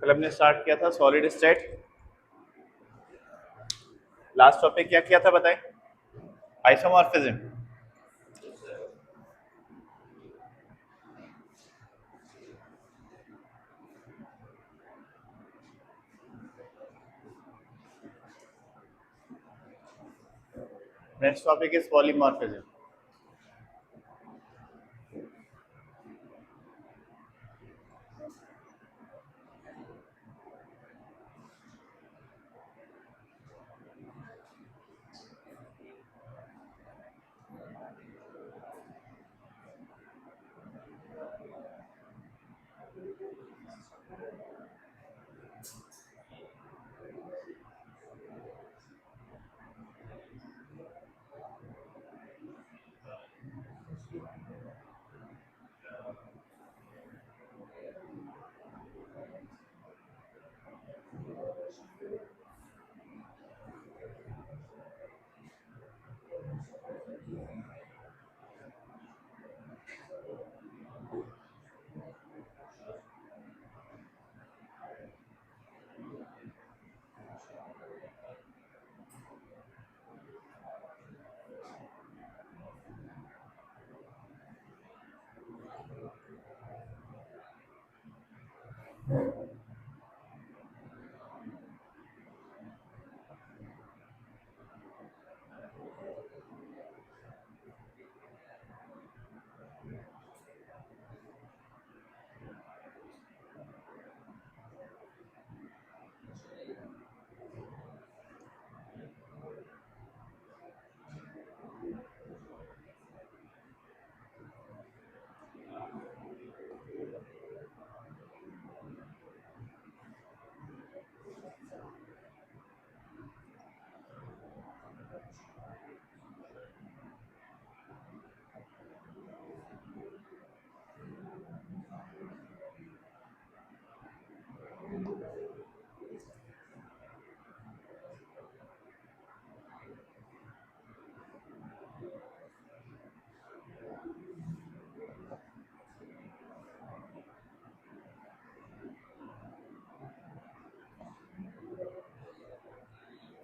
कल हमने स्टार्ट किया था सॉलिड स्टेट। लास्ट टॉपिक क्या किया था बताएं? Isomorphism. Next topic is polymorphism.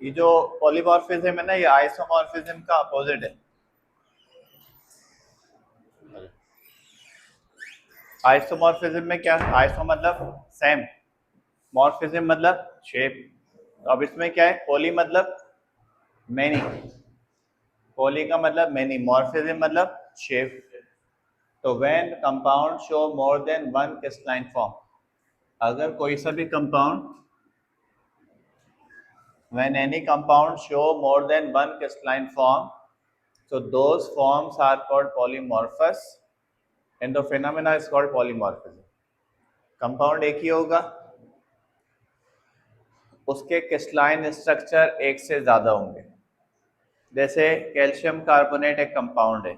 ये जो पॉलीमॉर्फिज्म है ना, ये आइसोमॉर्फिज्म का अपोजिट है। आइसोमॉर्फिज्म में क्या? आइसो मतलब सेम, मॉर्फिज्म मतलब शेप। तो अब इसमें क्या है? पॉली मतलब मेनी, पॉली का मतलब मेनी, मॉर्फिज्म मतलब शेप। तो when compound show more than one crystalline form, अगर कोई सा भी compound, when any compound show more than one crystalline form, so those forms are called polymorphous and the phenomena is called polymorphism. Compound एक ही होगा, उसके crystalline structure एक से ज्यादा होंगे। जैसे कैल्शियम कार्बोनेट एक कंपाउंड है,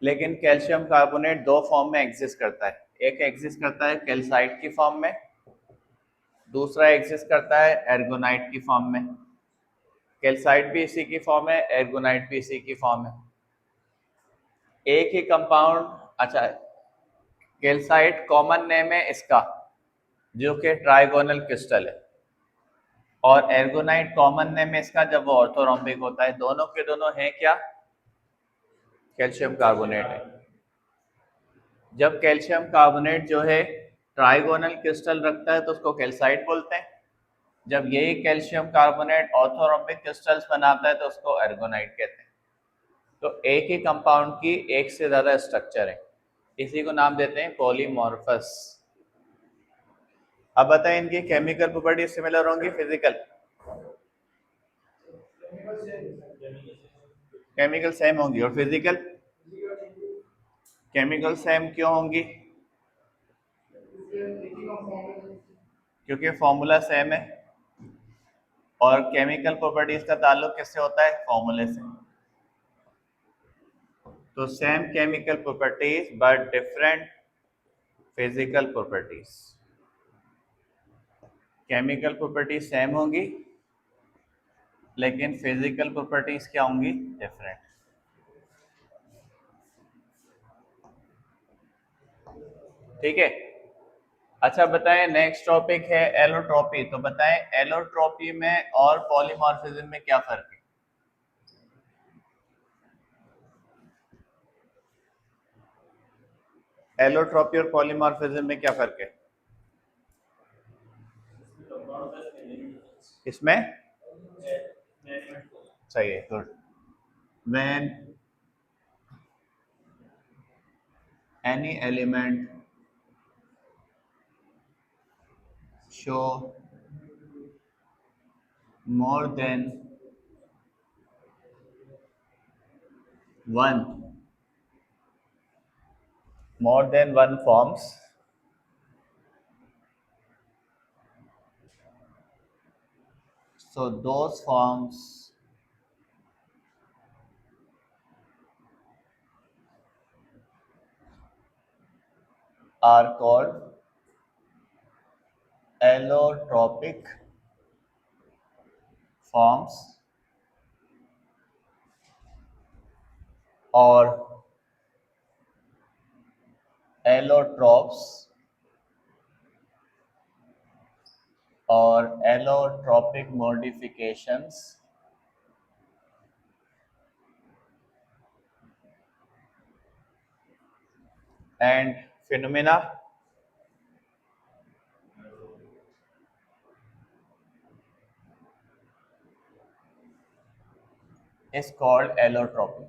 लेकिन कैल्शियम कार्बोनेट दो फॉर्म में एग्जिस्ट करता है। एक एग्जिस्ट करता है कैल्साइट की फॉर्म में, दूसरा एग्जिस्ट करता है एर्गोनाइट की फॉर्म में। कैल्साइट भी इसी की फॉर्म है, एर्गोनाइट भी इसी की फॉर्म है। एक ही कंपाउंड, अच्छा कैल्साइट कॉमन नेम है इसका, जो कि ट्राइगोनल क्रिस्टल है, और एर्गोनाइट कॉमन नेम है इसका जब वो ऑर्थोरोम्बिक होता है। दोनों के दोनों हैं क्या? कैल्शियम कार्बोनेट है। जब कैल्शियम कार्बोनेट जो है ट्राइगोनल क्रिस्टल रखता है तो उसको कैल्साइट बोलते हैं। जब यही कैल्शियम कार्बोनेट ऑर्थोरोम्बिक क्रिस्टल्स बनाता है तो उसको एर्गोनाइट कहते हैं। तो एक ही कंपाउंड की एक से ज्यादा स्ट्रक्चर है, इसी को नाम देते हैं पॉलीमॉर्फस। अब बताएं इनकी केमिकल प्रॉपर्टी सिमिलर होंगी, फिजिकल? केमिकल सेम होंगी, और फिजिकल? केमिकल सेम क्यों होंगी? क्योंकि फॉर्मूला सेम है, और केमिकल प्रॉपर्टीज का ताल्लुक किससे होता है? फॉर्मूले से। तो same chemical properties but different physical properties. Chemical properties same होंगी, लेकिन फिजिकल प्रॉपर्टीज क्या होंगी? डिफरेंट। ठीक है, अच्छा बताएं, नेक्स्ट टॉपिक है एलोट्रॉपी। तो बताएं एलोट्रॉपी में और पॉलीमॉर्फिज्म में क्या फर्क है? एलोट्रॉपी और पॉलीमॉर्फिज्म में क्या फर्क है? इसमें सही है, good. When any element show more than one forms, so those forms are called allotropic forms or allotropes or allotropic modifications and phenomena is called allotropy।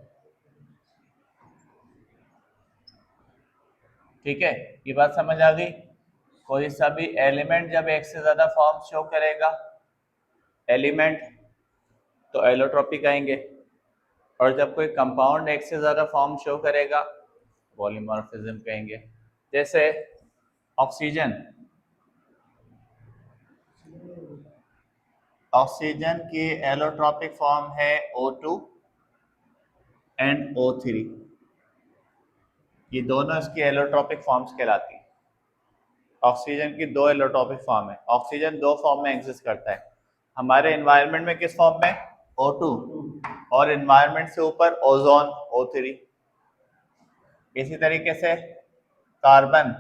ठीक है, ये बात समझ आ गई? कोई सा भी एलिमेंट जब एक से ज्यादा फॉर्म शो करेगा एलिमेंट, तो एलोट्रॉपी कहेंगे। और जब कोई कंपाउंड एक से ज्यादा फॉर्म शो करेगा पॉलीमॉर्फिज्म कहेंगे। जैसे ऑक्सीजन, ऑक्सीजन की एलोट्रॉपिक फॉर्म है O2 एंड O3। ये दोनों इसकी एलोट्रॉपिक फॉर्म्स कहलाती है। ऑक्सीजन की दो एलोट्रॉपिक फॉर्म है। ऑक्सीजन दो फॉर्म में एग्जिस्ट करता है, हमारे एनवायरनमेंट में किस फॉर्म में? O2, और एनवायरनमेंट से ऊपर ओजोन O3। इसी तरीके से कार्बन,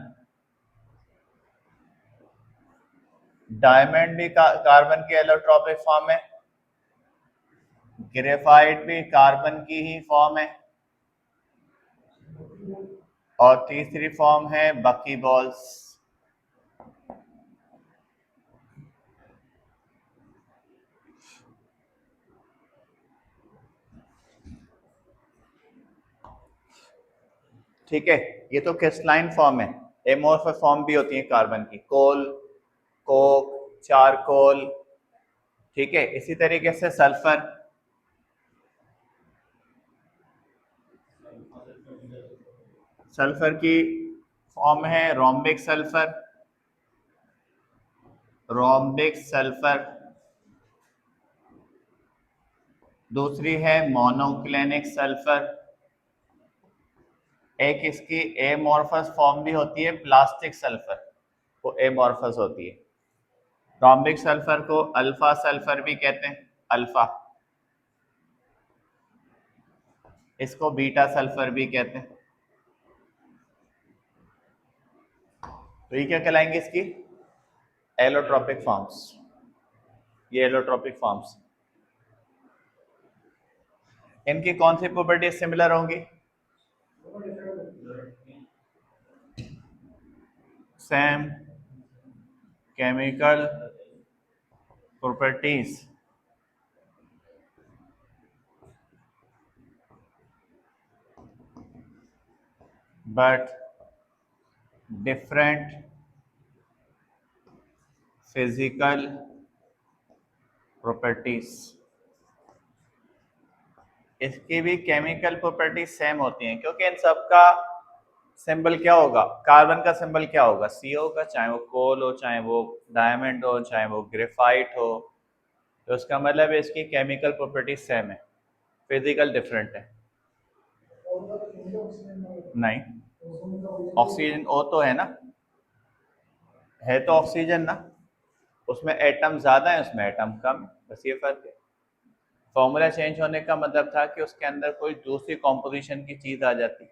डायमंड भी कार्बन की एलोट्रॉपिक फॉर्म है, ग्रेफाइट भी कार्बन की ही फॉर्म है, और तीसरी फॉर्म है बकीबॉल्स। ठीक है, ये तो क्रिस्टलाइन फॉर्म है। एमोर्फस फॉर्म भी होती है कार्बन की, कोल, कोक, चारकोल। ठीक है, इसी तरीके से सल्फर, सल्फर की फॉर्म है रोम्बिक सल्फर, रोम्बिक सल्फर। दूसरी है मोनोक्लिनिक सल्फर। एक इसकी एमॉर्फस फॉर्म भी होती है प्लास्टिक सल्फर, वो एमॉर्फस होती है। रोम्बिक सल्फर को अल्फा सल्फर भी कहते हैं, अल्फा। इसको बीटा सल्फर भी कहते हैं। तो ये क्या कहलाएंगे इसकी एलोट्रॉपिक फॉर्म्स। ये एलोट्रॉपिक फॉर्म्स, इनकी कौन सी प्रॉपर्टीज सिमिलर होंगी? Same chemical properties, but different physical properties. इसकी भी केमिकल प्रॉपर्टीज सेम होती हैं, क्योंकि इन सब का सिंबल क्या होगा? कार्बन का सिंबल क्या होगा? सी होगा, चाहे वो कोल हो, चाहे वो डायमंड हो, चाहे वो ग्रेफाइट हो। तो उसका मतलब इसकी केमिकल प्रॉपर्टीज सेम है, फिजिकल डिफरेंट है। नहीं, ऑक्सीजन ओ तो है ना, है तो ऑक्सीजन ना, उसमें एटम ज्यादा है, उसमें एटम कम है, बस ये फर्क है। फॉर्मूला चेंज होने का मतलब था कि उसके अंदर कोई दूसरी कॉम्पोजिशन की चीज आ जाती।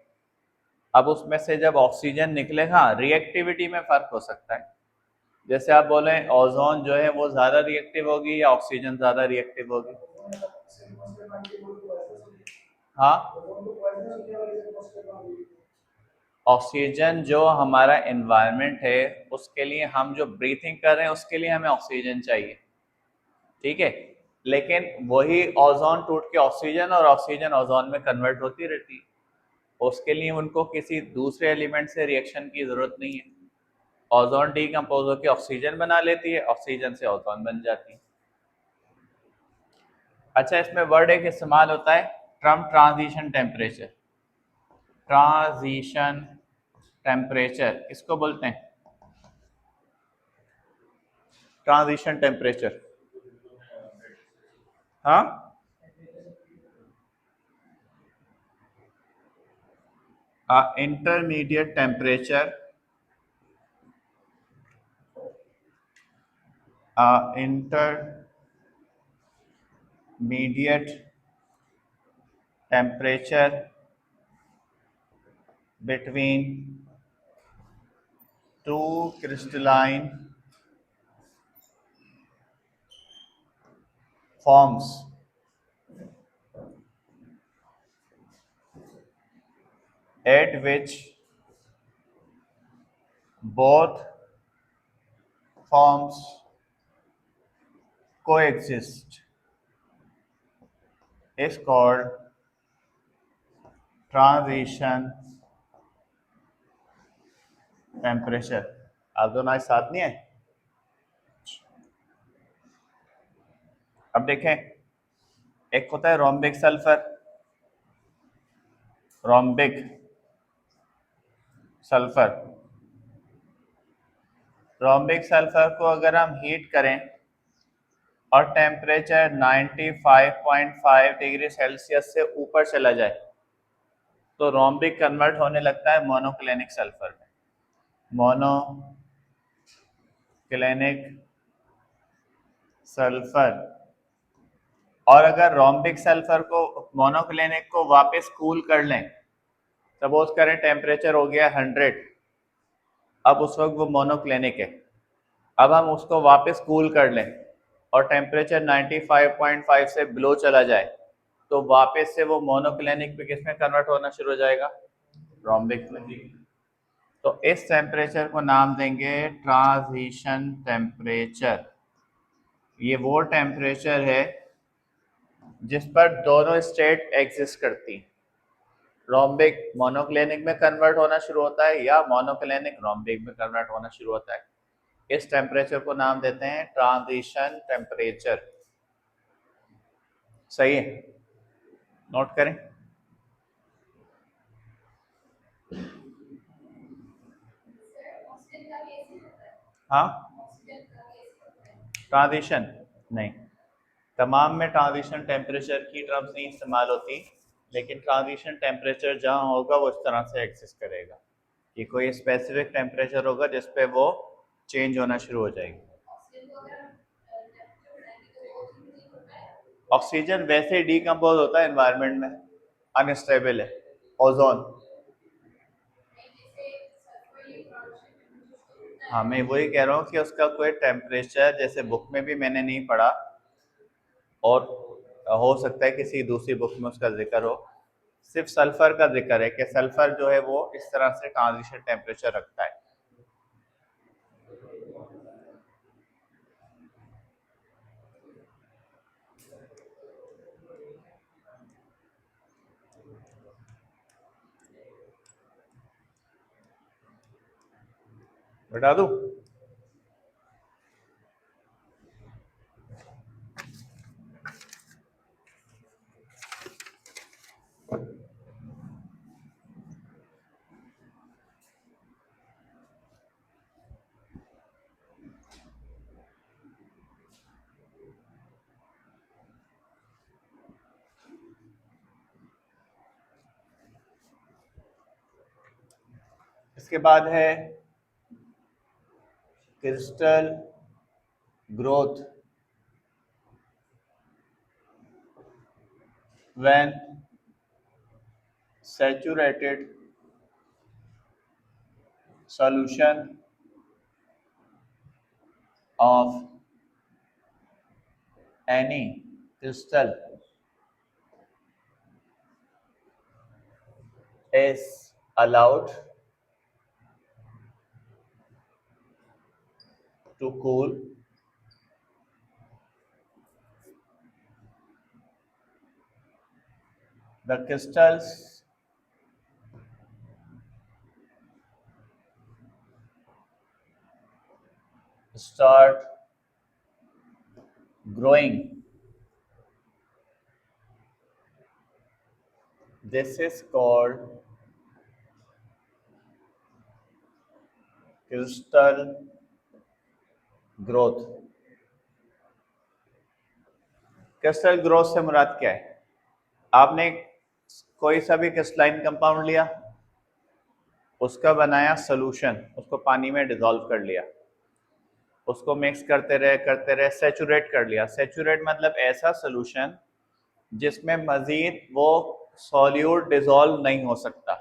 अब उसमें से जब ऑक्सीजन निकलेगा, रिएक्टिविटी में फर्क हो सकता है। जैसे आप बोले ओजोन जो है वो ज्यादा रिएक्टिव होगी या ऑक्सीजन ज्यादा रिएक्टिव होगी? हाँ, ऑक्सीजन जो हमारा एनवायरनमेंट है उसके लिए, हम जो ब्रीथिंग कर रहे हैं उसके लिए हमें ऑक्सीजन चाहिए, ठीक है। लेकिन वही ओजोन टूट के ऑक्सीजन और ऑक्सीजन ओजोन में कन्वर्ट होती रहती है, उसके लिए उनको किसी दूसरे एलिमेंट से रिएक्शन की जरूरत नहीं है। ओजोन डीकम्पोज होकर ऑक्सीजन बना लेती है, ऑक्सीजन से ओजोन बन जाती है। अच्छा, इसमें वर्ड एक इस्तेमाल होता है, term transition temperature. Transition temperature किसको बोलते हैं? ट्रांजिशन टेम्परेचर, हाँ, intermediate temperature, intermediate temperature between two crystalline forms at which both forms coexist is called transition temperature। आप दोनों आज साथ नहीं है? अब देखें, एक होता है rhombic sulphur, rhombic sulphur. Rhombic sulphur को अगर हम हीट करें और टेम्परेचर 95.5 डिग्री सेल्सियस से ऊपर चला जाए तो रोम्बिक कन्वर्ट होने लगता है मोनोक्लिनिक सल्फर में। Monoclinic sulphur. और अगर रोम्बिक सल्फर को, मोनोक्लिनिक को वापस कूल कर लें, सपोज करें टेम्परेचर हो गया 100, अब उस वक्त वो मोनोक्लिनिक है। अब हम उसको वापस कूल कर लें और टेम्परेचर 95.5 से बिलो चला जाए तो वापस से वो मोनोक्लिनिक पे किस में कन्वर्ट होना शुरू हो जाएगा? रोम्बिक में। तो इस टेम्परेचर को नाम देंगे ट्रांजिशन टेम्परेचर। ये वो टेम्परेचर है जिस पर दोनों स्टेट एग्जिस्ट करती हैं। रोम्बिक मोनोक्लिनिक में कन्वर्ट होना शुरू होता है या मोनोक्लिनिक रोम्बिक में कन्वर्ट होना शुरू होता है। इस टेम्परेचर को नाम देते हैं ट्रांजिशन टेम्परेचर। सही है, नोट करें। हाँ, ट्रांजिशन नहीं, तमाम में ट्रांजिशन टेम्परेचर की टर्म्स नहीं इस्तेमाल होती, लेकिन ट्रांजिशन टेम्परेचर जहाँ होगा वो इस तरह से एग्जिस्ट करेगा कि कोई स्पेसिफिक टेम्परेचर होगा जिस पे वो चेंज होना शुरू हो जाएगी। ऑक्सीजन वैसे ही डीकम्पोज होता है एनवायरनमेंट में, अनस्टेबल है। ओजोन, हाँ, मैं वही कह रहा हूँ कि उसका कोई टेम्परेचर जैसे बुक में भी मैंने नहीं पढ़ा, और हो सकता है किसी दूसरी बुक में उसका जिक्र हो। सिर्फ सल्फर का जिक्र है कि सल्फर जो है वो इस तरह से ट्रांजिशन टेम्परेचर रखता है। बता दूं? इसके बाद है crystal growth when saturated solution of any crystal is allowed to cool the crystals start growing. This is called crystal growth. Crystal growth से मुराद क्या है? आपने कोई सा भी क्रिस्टलाइन कंपाउंड लिया, उसका बनाया सोल्यूशन, उसको पानी में डिसॉल्व कर लिया, उसको मिक्स करते रहे सेचुरेट कर लिया। सेचुरेट मतलब ऐसा सोल्यूशन जिसमें मजीद वो सॉल्यूट डिसॉल्व नहीं हो सकता,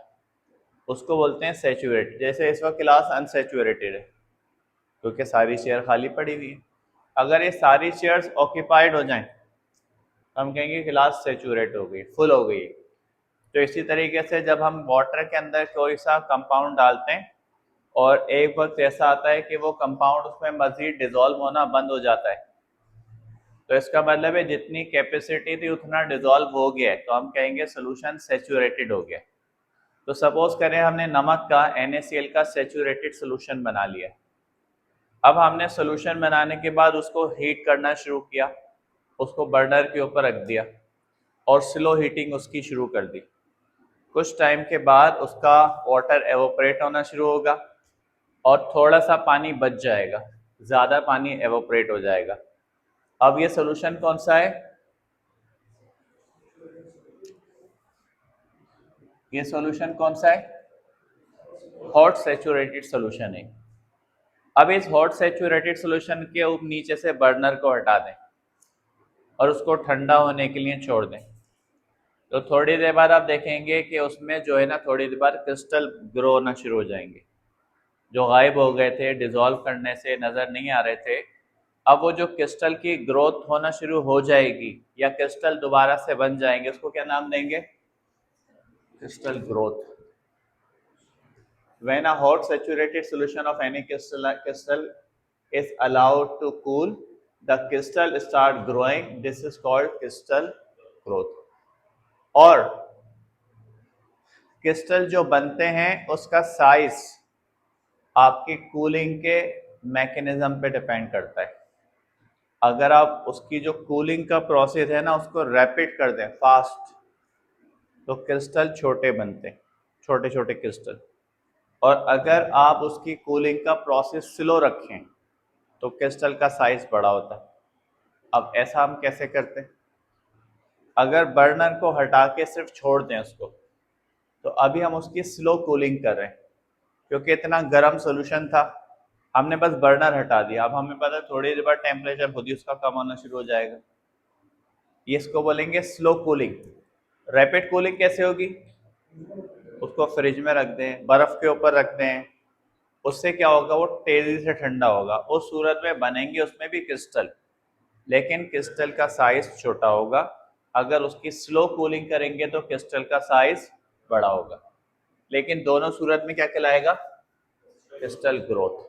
उसको बोलते हैं सेचुरेट। जैसे इस वक्त क्लास अनसेचुरेटेड है क्योंकि सारी चेयर खाली पड़ी हुई है। अगर ये सारी चेयर्स ऑक्यूपाइड हो जाएं तो हम कहेंगे क्लास सेचुरेट हो गई, फुल हो गई। तो इसी तरीके से जब हम वाटर के अंदर कोई सा कंपाउंड डालते हैं और एक वक्त ऐसा आता है कि वो कंपाउंड उसमें मजीद डिसॉल्व होना बंद हो जाता है, तो इसका मतलब है जितनी कैपेसिटी थी उतना डिसॉल्व हो गया है, तो हम कहेंगे सोल्यूशन सेचुरेटेड हो गया। तो सपोज करें हमने नमक का NaCl का सेचुरेटेड सोल्यूशन बना लिया। अब हमने सोल्यूशन बनाने के बाद उसको हीट करना शुरू किया, उसको बर्नर के ऊपर रख दिया और स्लो हीटिंग उसकी शुरू कर दी। कुछ टाइम के बाद उसका वाटर एवोपरेट होना शुरू होगा और थोड़ा सा पानी बच जाएगा, ज़्यादा पानी एवोपरेट हो जाएगा। अब ये सोल्यूशन कौन सा है? ये सोल्यूशन कौन सा है? हॉट सेचुरेटेड सोल्यूशन है। अब इस हॉट सेचुरेटेड सोल्यूशन के नीचे से बर्नर को हटा दें और उसको ठंडा होने के लिए छोड़ दें। तो थोड़ी देर बाद आप देखेंगे कि उसमें जो है ना, थोड़ी देर बाद क्रिस्टल ग्रो होना शुरू हो जाएंगे, जो गायब हो गए थे, डिसॉल्व करने से नज़र नहीं आ रहे थे। अब वो जो क्रिस्टल की ग्रोथ होना शुरू हो जाएगी या क्रिस्टल दोबारा से बन जाएंगे, उसको क्या नाम देंगे? Crystal growth. When a hot saturated solution of any crystal is allowed to cool, the crystal start growing. This is called crystal growth. और क्रिस्टल जो बनते हैं उसका साइज आपकी कूलिंग के मैकेनिज्म पे डिपेंड करता है। अगर आप उसकी जो कूलिंग का प्रोसेस है ना उसको रैपिड कर दें, फास्ट, तो क्रिस्टल छोटे बनते हैं, छोटे छोटे क्रिस्टल। और अगर आप उसकी कूलिंग का प्रोसेस स्लो रखें तो क्रिस्टल का साइज बड़ा होता है। अब ऐसा हम कैसे करते हैं? अगर बर्नर को हटा के सिर्फ छोड़ दें उसको, तो अभी हम उसकी स्लो कूलिंग कर रहे हैं क्योंकि इतना गर्म सोल्यूशन था, हमने बस बर्नर हटा दिया। अब हमें पता है थोड़ी देर बाद टेम्परेचर खुद ही उसका कम होना शुरू हो जाएगा। ये इसको बोलेंगे स्लो कूलिंग। रैपिड कूलिंग कैसे होगी? उसको फ्रिज में रख दें, बर्फ के ऊपर रख दें, उससे क्या होगा, वो तेजी से ठंडा होगा। उस सूरत में बनेंगे उसमें भी क्रिस्टल, लेकिन क्रिस्टल का साइज छोटा होगा। अगर उसकी स्लो कूलिंग करेंगे तो क्रिस्टल का साइज बड़ा होगा। लेकिन दोनों सूरत में क्या कहलाएगा? Crystal growth.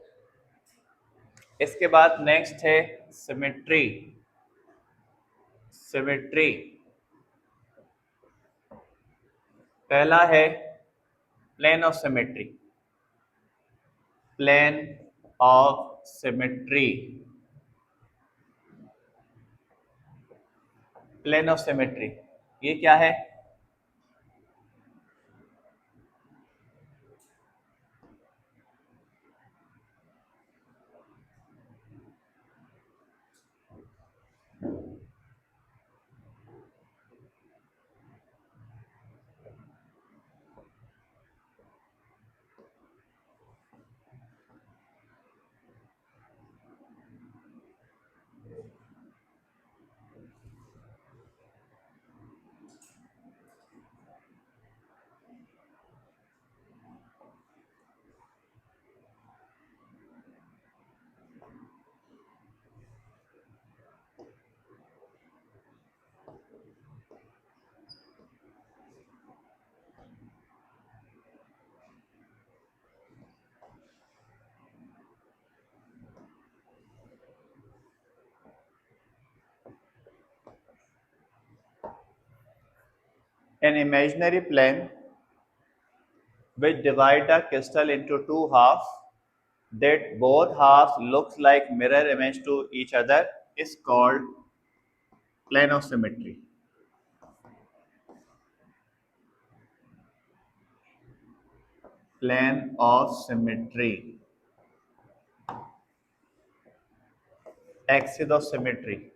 इसके बाद नेक्स्ट है सिमेट्री। सिमेट्री पहला है plane of symmetry. Plane of symmetry. Plane of symmetry ये क्या है? An imaginary plane which divide a crystal into two halves that both halves looks like mirror image to each other is called plane of symmetry. Plane of symmetry. Axis of symmetry.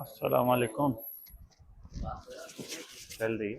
अस्सलाम वालेकुम। चल रही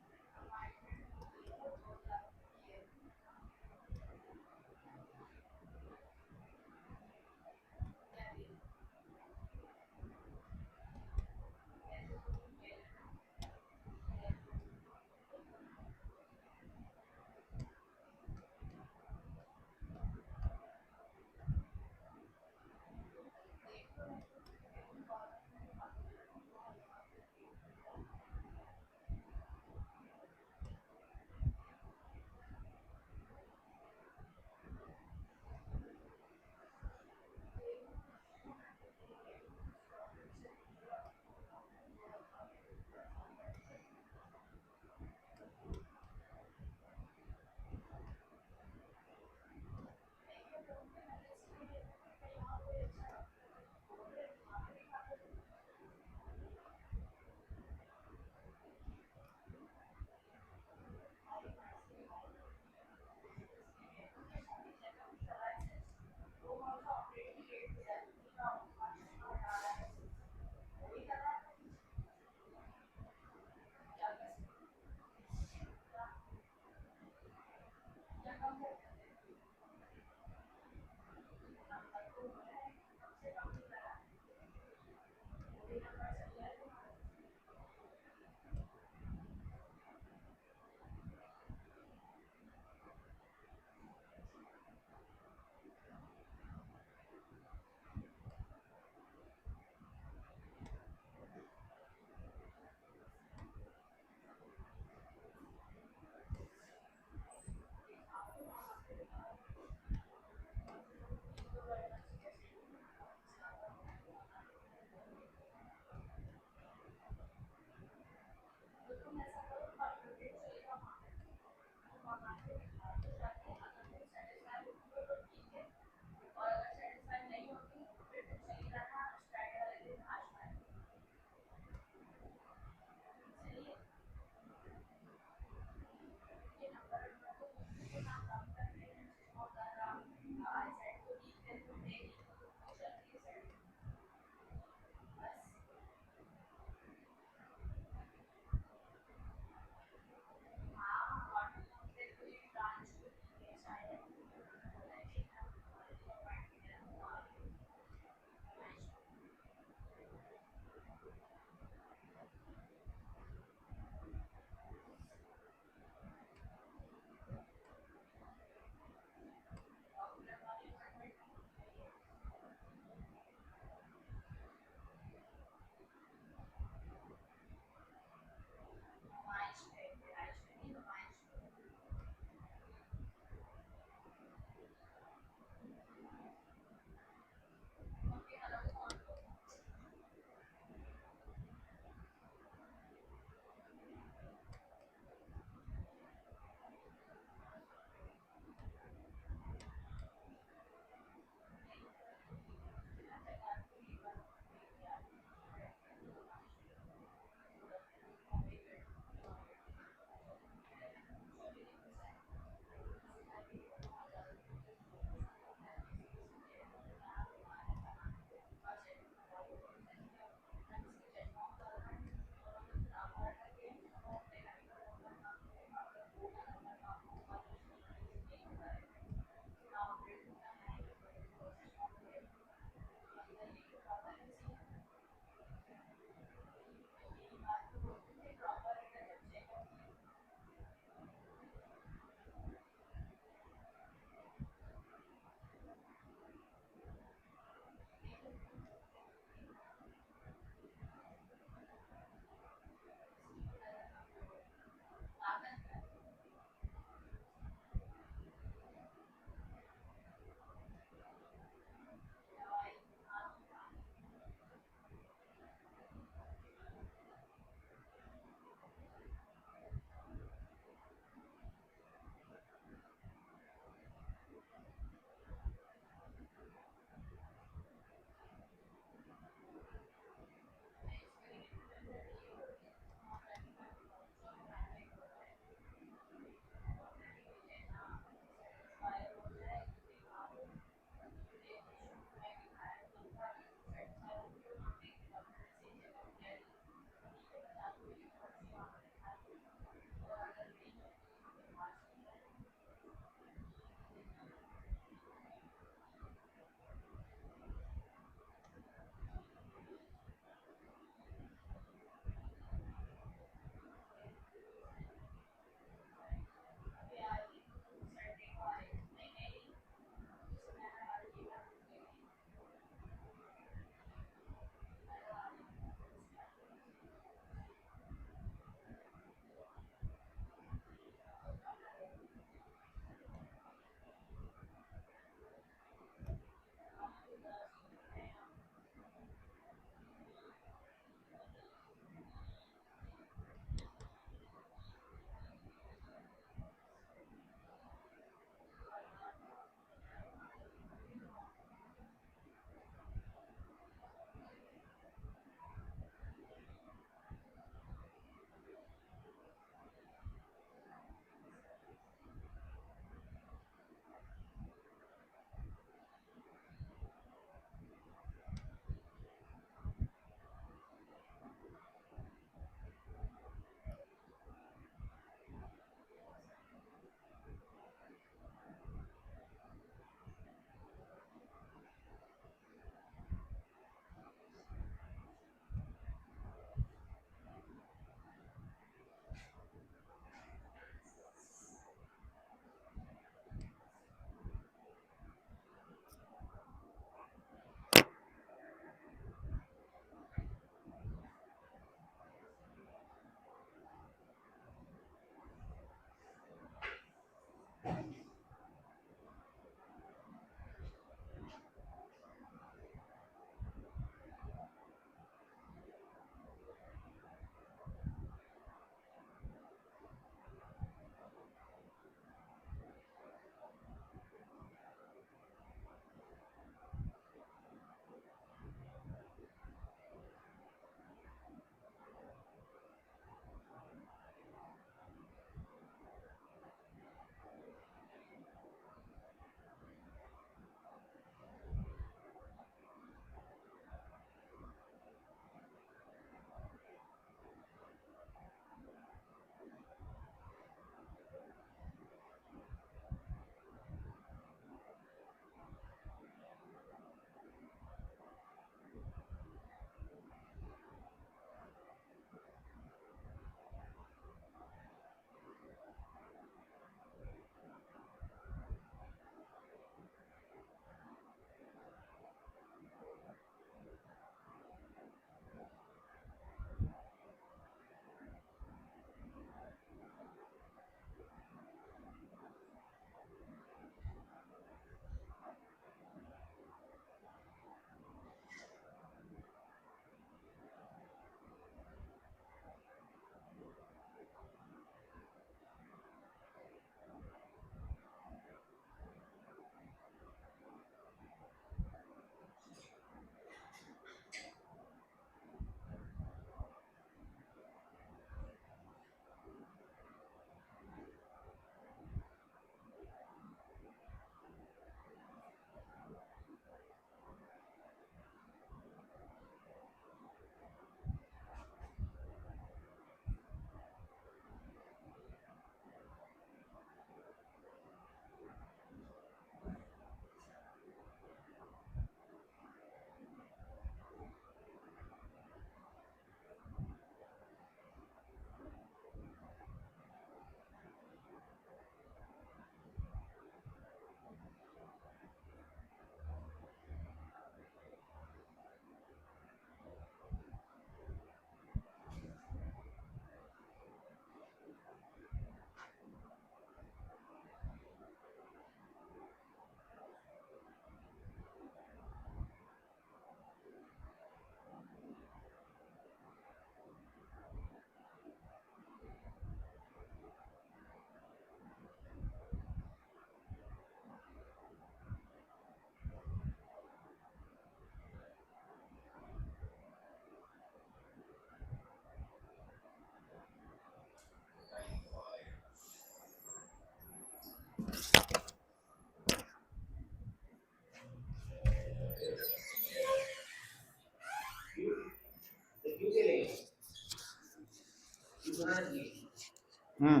हम्म,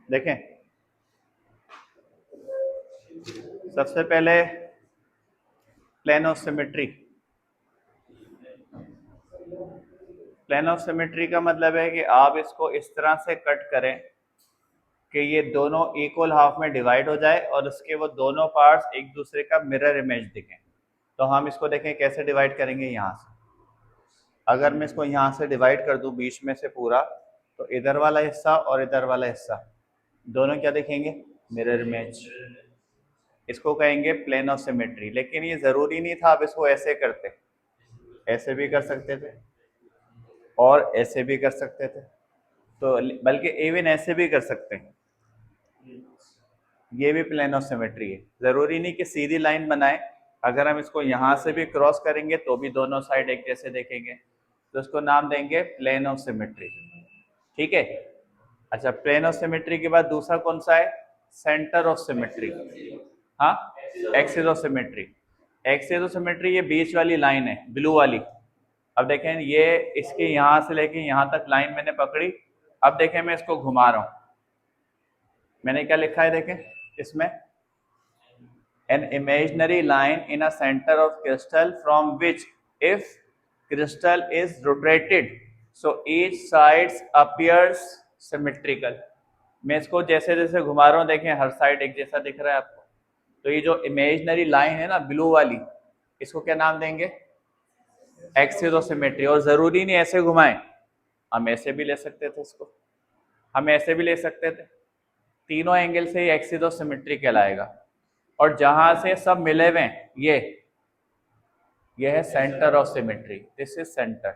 देखें सबसे पहले plane of symmetry. Plane of symmetry का मतलब है कि आप इसको इस तरह से कट करें कि ये दोनों इक्वल हाफ में डिवाइड हो जाए और उसके वो दोनों पार्ट्स एक दूसरे का मिरर इमेज दिखें। तो हम इसको देखें कैसे डिवाइड करेंगे। यहाँ से अगर मैं इसको यहाँ से डिवाइड कर दूँ बीच में से पूरा, तो इधर वाला हिस्सा और इधर वाला हिस्सा दोनों क्या दिखेंगे, मिरर इमेज। इसको कहेंगे प्लेन ऑफ सिमेट्री। लेकिन ये ज़रूरी नहीं था आप इसको ऐसे करते, ऐसे भी कर सकते थे और ऐसे भी कर सकते थे, तो बल्कि इवन ऐसे भी कर सकते हैं। ये भी प्लेन ऑफ सिमेट्री है। ज़रूरी नहीं कि सीधी लाइन बनाए, अगर हम इसको यहाँ से भी क्रॉस करेंगे तो भी दोनों साइड एक जैसे देखेंगे, तो इसको नाम देंगे प्लेन ऑफ सिमेट्री। ठीक है। अच्छा, प्लेन ऑफ सिमेट्री के बाद दूसरा कौन सा है, सेंटर ऑफ सिमेट्री। हाँ, axis of symmetry. Axis of symmetry ये बीच वाली लाइन है, ब्लू वाली। अब देखें ये इसके यहाँ से लेके यहाँ तक लाइन मैंने पकड़ी। अब देखें मैं इसको घुमा रहा हूँ, मैंने क्या लिखा है देखें इसमें, an imaginary line in a center of crystal from which if crystal is rotated so each sides appears symmetrical। मैं इसको जैसे जैसे घुमा रहा हूँ देखें हर साइड एक जैसा दिख रहा है आपको। तो ये जो इमेजिनरी लाइन है ना ब्लू वाली, इसको क्या नाम देंगे, एक्सिस ऑफ सिमेट्री। और जरूरी नहीं ऐसे घुमाएं, हम ऐसे भी ले सकते थे इसको, हम ऐसे भी ले सकते थे। तीनों एंगल से ये एक्सिस ऑफ सिमेट्री कहलाएगा। और जहां से सब मिले हुए हैं ये है centre of symmetry. This is centre,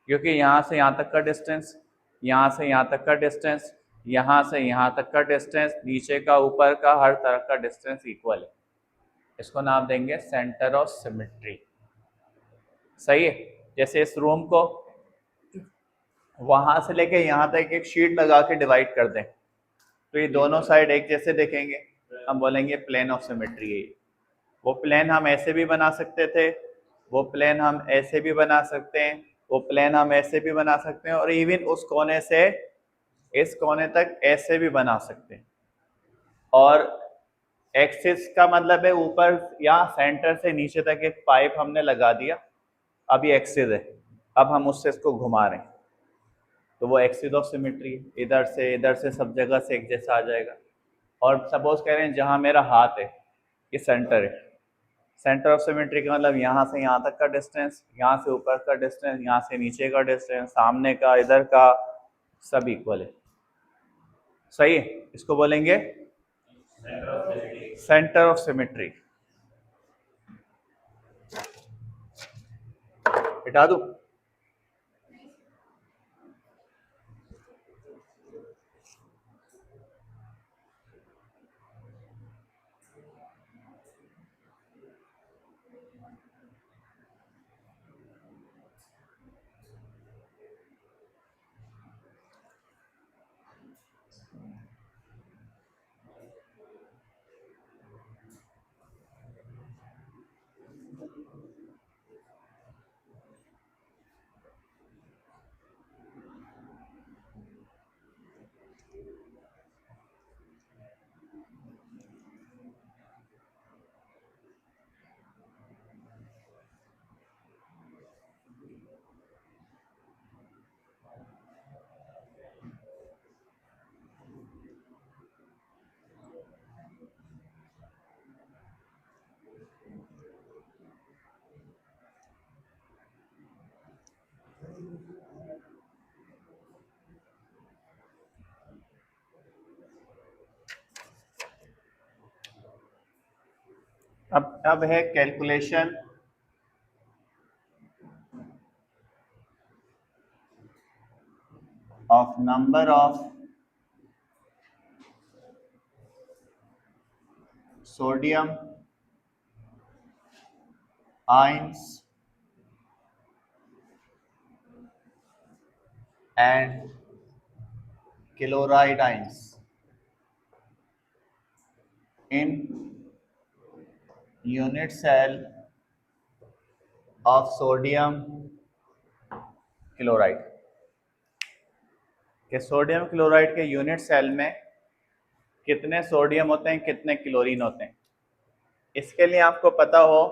क्योंकि यहाँ से यहाँ तक का डिस्टेंस, यहाँ से यहाँ तक का डिस्टेंस, यहाँ से यहाँ तक का डिस्टेंस, नीचे का ऊपर का हर तरह का डिस्टेंस इक्वल है। इसको नाम देंगे सेंटर ऑफ सिमेट्री। सही है। जैसे इस रूम को वहां से लेके यहाँ तक एक शीट लगा के डिवाइड कर दें तो ये दोनों साइड एक जैसे देखेंगे, हम बोलेंगे प्लेन ऑफ सिमेट्री है। वो प्लेन हम ऐसे भी बना सकते थे, वो प्लेन हम ऐसे भी बना सकते हैं, वो प्लेन हम ऐसे भी बना सकते हैं, और इवन उस कोने से इस कोने तक ऐसे भी बना सकते हैं। और एक्सिस का मतलब है ऊपर या सेंटर से नीचे तक एक पाइप हमने लगा दिया, अब ये एक्सिस है, अब हम उससे इसको घुमा रहे हैं तो वो एक्सिस ऑफ सिमेट्री है। इधर से सब जगह से एक जैसा आ जाएगा। और सपोज कह रहे हैं जहां मेरा हाथ है ये सेंटर है, सेंटर ऑफ सिमेट्री का मतलब यहाँ से यहाँ तक का डिस्टेंस, यहाँ से ऊपर का डिस्टेंस, यहाँ से नीचे का डिस्टेंस, सामने का इधर का, सब इक्वल है। सही है। इसको बोलेंगे सेंटर ऑफ सिमेट्री। हटा दूं? अब है calculation of number of sodium ions and chloride ions in unit cell of sodium chloride, कि सोडियम क्लोराइड के यूनिट सेल में कितने सोडियम होते हैं, कितने क्लोरीन होते हैं। इसके लिए आपको पता हो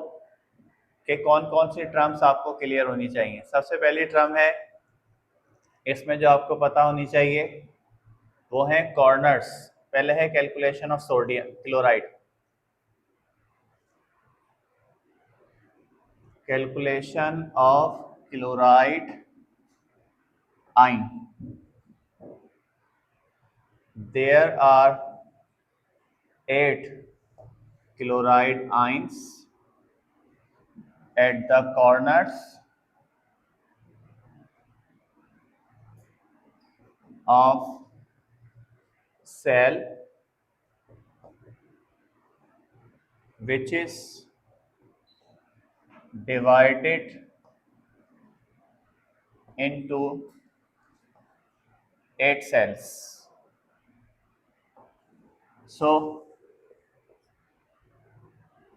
कि कौन कौन सी टर्म्स आपको क्लियर होनी चाहिए। सबसे पहली टर्म है, इसमें जो आपको पता होनी चाहिए वो है कॉर्नर्स। पहले है calculation of sodium chloride, calculation of chloride ion. There are 8 chloride ions at the corners of cell, which is divided into 8 cells. So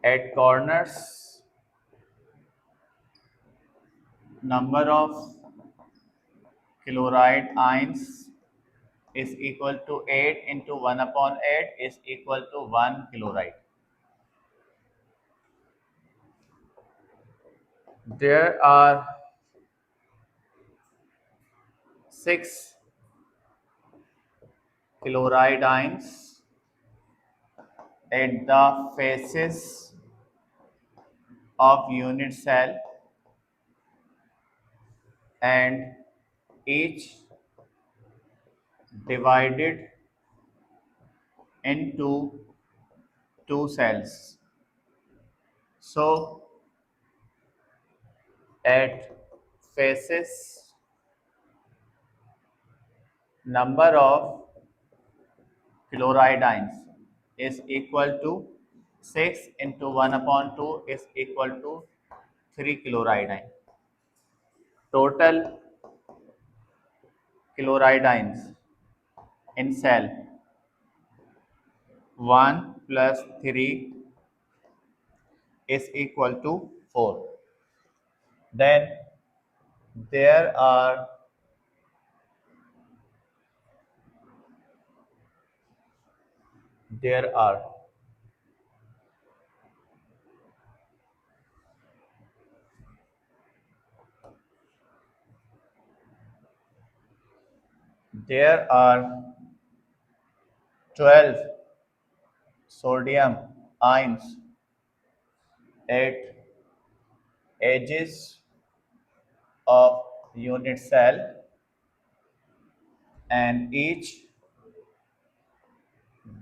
at corners, number of chloride ions is equal to 8 into 1 upon 8 is equal to 1 chloride. There are 6 chloride ions at the faces of unit cell, and each divided into 2 cells. So at faces, number of chloride ions is equal to 6 into 1 upon 2 is equal to 3 chloride ions. Total chloride ions in cell 1 plus 3 is equal to 4. Then there are there are there are 12 sodium ions at edges of unit cell, and each